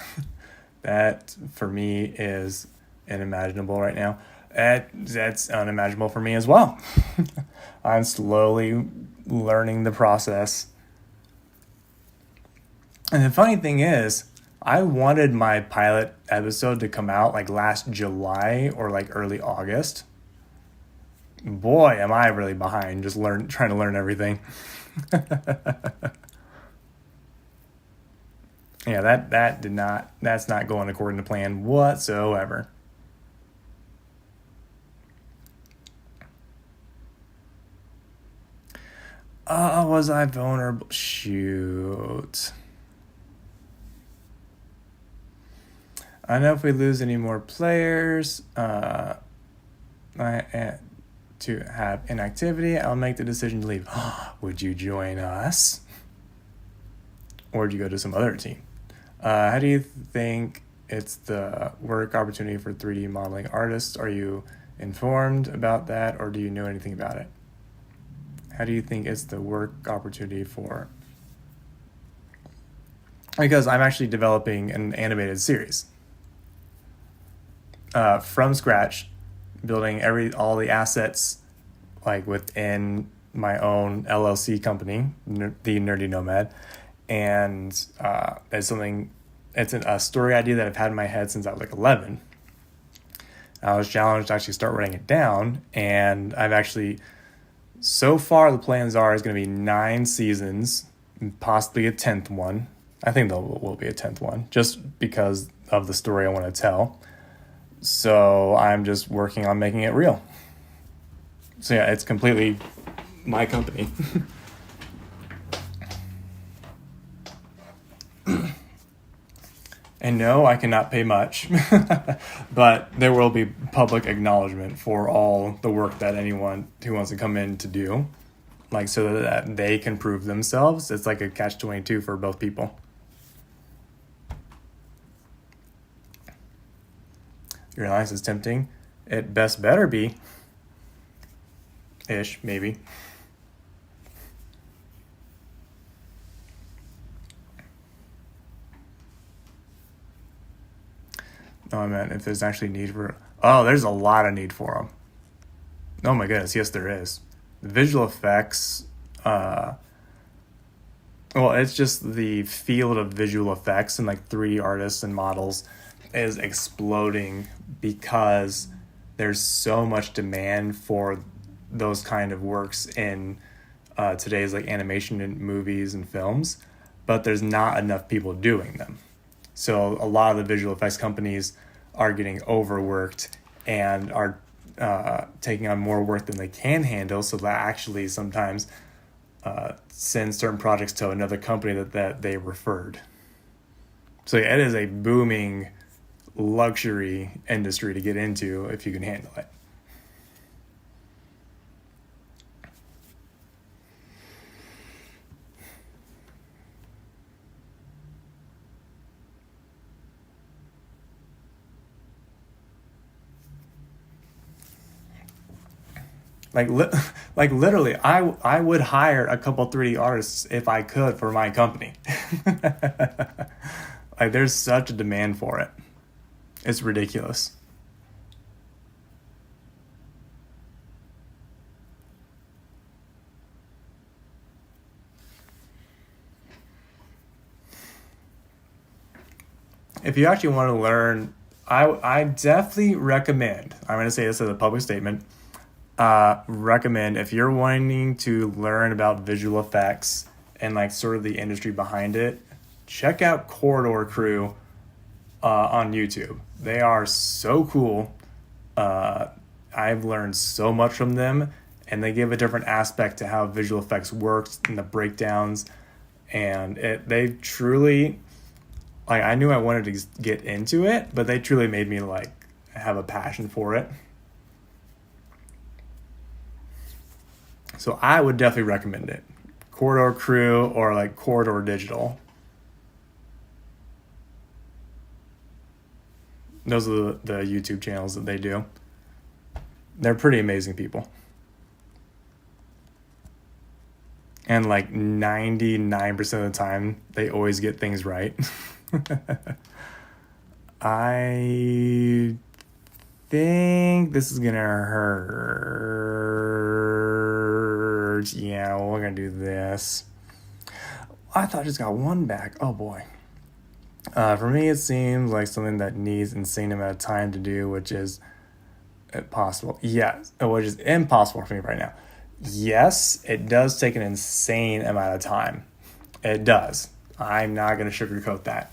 That, for me, is unimaginable right now. That's unimaginable for me as well. I'm slowly learning the process. And the funny thing is, I wanted my pilot episode to come out like last July or like early August. Boy, am I really behind just trying to learn everything. Yeah, that's not going according to plan whatsoever. Was I vulnerable? Shoot. I know if we lose any more players, to have inactivity, I'll make the decision to leave. Would you join us? Or would you go to some other team? How do you think it's the work opportunity for 3D modeling artists? Are you informed about that, or do you know anything about it? How do you think it's the work opportunity for... Because I'm actually developing an animated series. From scratch, building all the assets like within my own LLC company, the Nerdy Nomad, and it's a story idea that I've had in my head since I was like 11. I was challenged to actually start writing it down, and I've actually, so far the plans is going to be 9 seasons, possibly a 10th one. I think there will be a 10th one, just because of the story I want to tell. So I'm just working on making it real. So yeah, it's completely my company. And no, I cannot pay much, but there will be public acknowledgement for all the work that anyone who wants to come in to do, like so that they can prove themselves. It's like a catch-22 for both people. Your alliance is tempting. It best better be. Ish, maybe. No, I meant if there's actually need for... Oh, there's a lot of need for them. Oh my goodness, yes there is. The visual effects... well, it's just the field of visual effects and like 3D artists and models is exploding because there's so much demand for those kind of works in today's like animation and movies and films, but there's not enough people doing them. So a lot of the visual effects companies are getting overworked and are taking on more work than they can handle, so that actually sometimes send certain projects to another company that they referred. So yeah, it is a booming luxury industry to get into if you can handle it. Like literally, I would hire a couple 3D artists if I could for my company. Like there's such a demand for it. It's ridiculous. If you actually want to learn, I definitely recommend, I'm going to say this as a public statement, recommend if you're wanting to learn about visual effects and like sort of the industry behind it, check out Corridor Crew on YouTube. They are so cool. I've learned so much from them, and they give a different aspect to how visual effects works and the breakdowns, and they truly, like, I knew I wanted to get into it, but they truly made me like have a passion for it. So I would definitely recommend it. Corridor Crew or like Corridor Digital. Those are the YouTube channels that they do. They're pretty amazing people. And like 99% of the time, they always get things right. I think this is going to hurt. Yeah, we're going to do this. I thought I just got one back. Oh boy. For me, it seems like something that needs insane amount of time to do, which is possible. Yes, which is impossible for me right now. Yes, it does take an insane amount of time. It does. I'm not going to sugarcoat that.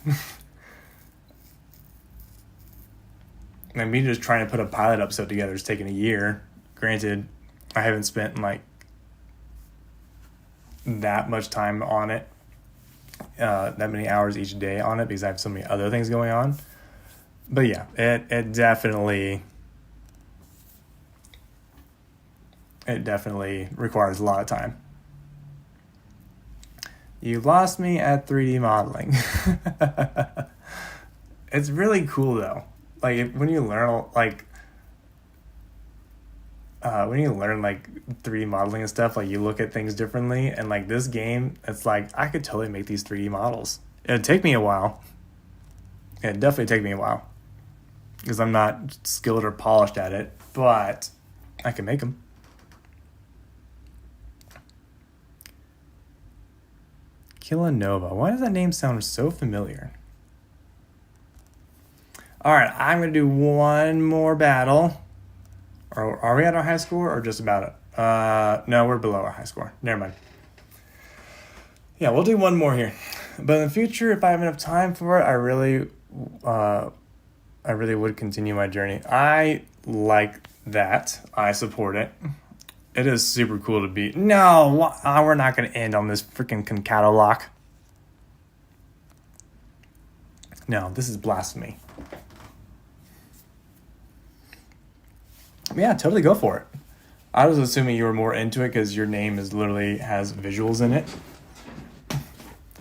And me just trying to put a pilot episode together is taking a year. Granted, I haven't spent like that much time on it, that many hours each day on it, because I have so many other things going on. But yeah, it definitely requires a lot of time. You lost me at 3D modeling. It's really cool though. Like when you learn like 3D modeling and stuff, like you look at things differently, and like this game, it's like I could totally make these 3D models. It'd take me a while. It'd definitely take me a while because I'm not skilled or polished at it, but I can make them. Killanova. Why does that name sound so familiar? All right, I'm going to do one more battle. Or are we at our high score or just about it? No, we're below our high score. Never mind. Yeah, we'll do one more here. But in the future, if I have enough time for it, I really would continue my journey. I like that. I support it. It is super cool to be... No, we're not going to end on this freaking Concato lock. No, this is blasphemy. Yeah, totally go for it. I was assuming you were more into it because your name is literally has visuals in it.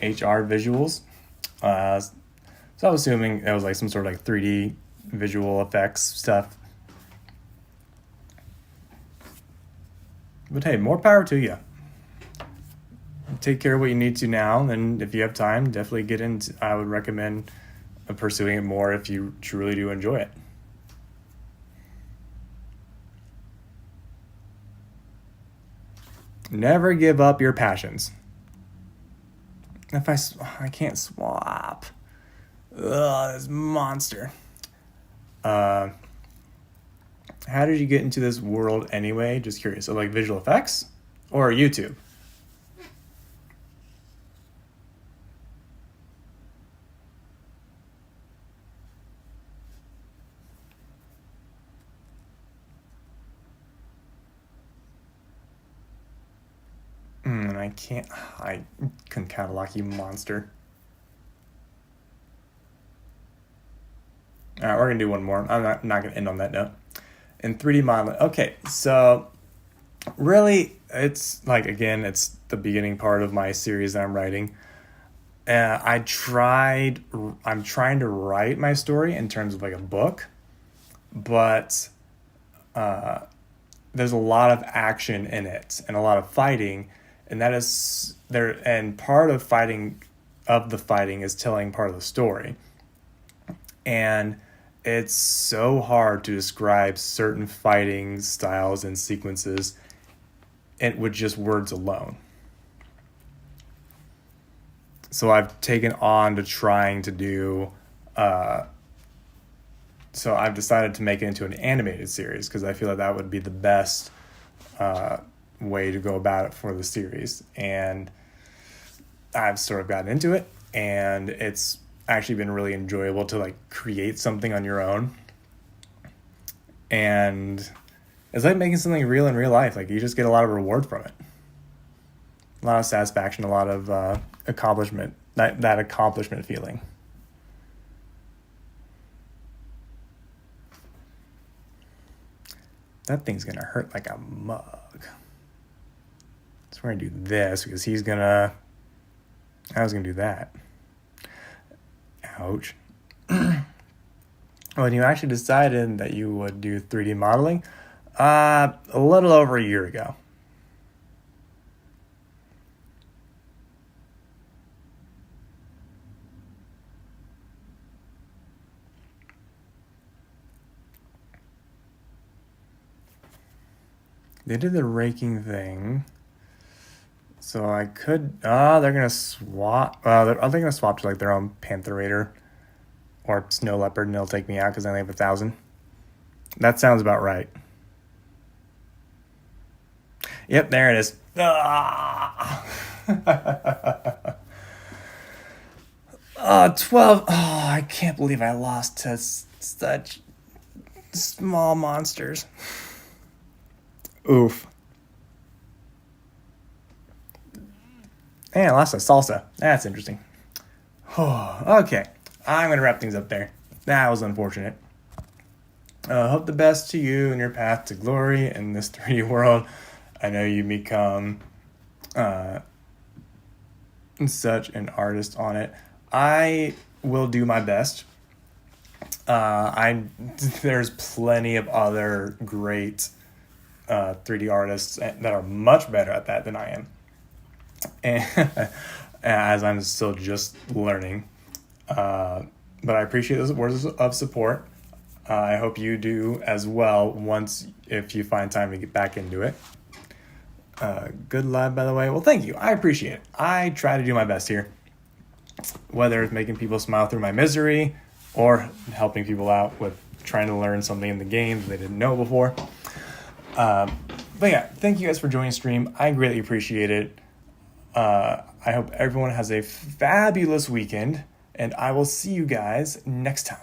HR visuals. So I was assuming it was like some sort of like 3D visual effects stuff. But hey, more power to you. Take care of what you need to now, and if you have time, definitely get into. I would recommend pursuing it more if you truly do enjoy it. Never give up your passions. If I can't swap. Ugh, this monster. How did you get into this world anyway? Just curious. So like visual effects or YouTube? I couldn't catalog, you monster. All right, we're going to do one more. I'm not going to end on that note. In 3D modeling. Okay, so really, it's like, again, it's the beginning part of my series that I'm writing. I'm trying to write my story in terms of like a book, but there's a lot of action in it and a lot of fighting. And that is there, and part of the fighting is telling part of the story. And it's so hard to describe certain fighting styles and sequences with just words alone. So I've taken on to trying to do, so I've decided to make it into an animated series because I feel like that would be the best way to go about it for the series. And I've sort of gotten into it, and it's actually been really enjoyable to like create something on your own. And it's like making something real in real life. Like you just get a lot of reward from it, a lot of satisfaction, a lot of accomplishment, that accomplishment feeling. That thing's gonna hurt like a mug. So we're gonna do this because I was gonna do that. Ouch. When you actually decided that you would do 3D modeling, a little over a year ago. They did the raking thing. So I could, they're going to swap, are they going to swap to like their own Panther Raider or Snow Leopard and they'll take me out because I only have 1,000? That sounds about right. Yep, there it is. 12. Oh, I can't believe I lost to such small monsters. Oof. And I lost a salsa. That's interesting. Okay, I'm going to wrap things up there. That was unfortunate. Hope the best to you in your path to glory in this 3D world. I know you become such an artist on it. I will do my best. There's plenty of other great 3D artists that are much better at that than I am. And as I'm still just learning. But I appreciate those words of support. I hope you do as well if you find time to get back into it. Good live, by the way. Well, thank you. I appreciate it. I try to do my best here. Whether it's making people smile through my misery or helping people out with trying to learn something in the game that they didn't know before. But yeah, thank you guys for joining the stream. I greatly appreciate it. I hope everyone has a fabulous weekend, and I will see you guys next time.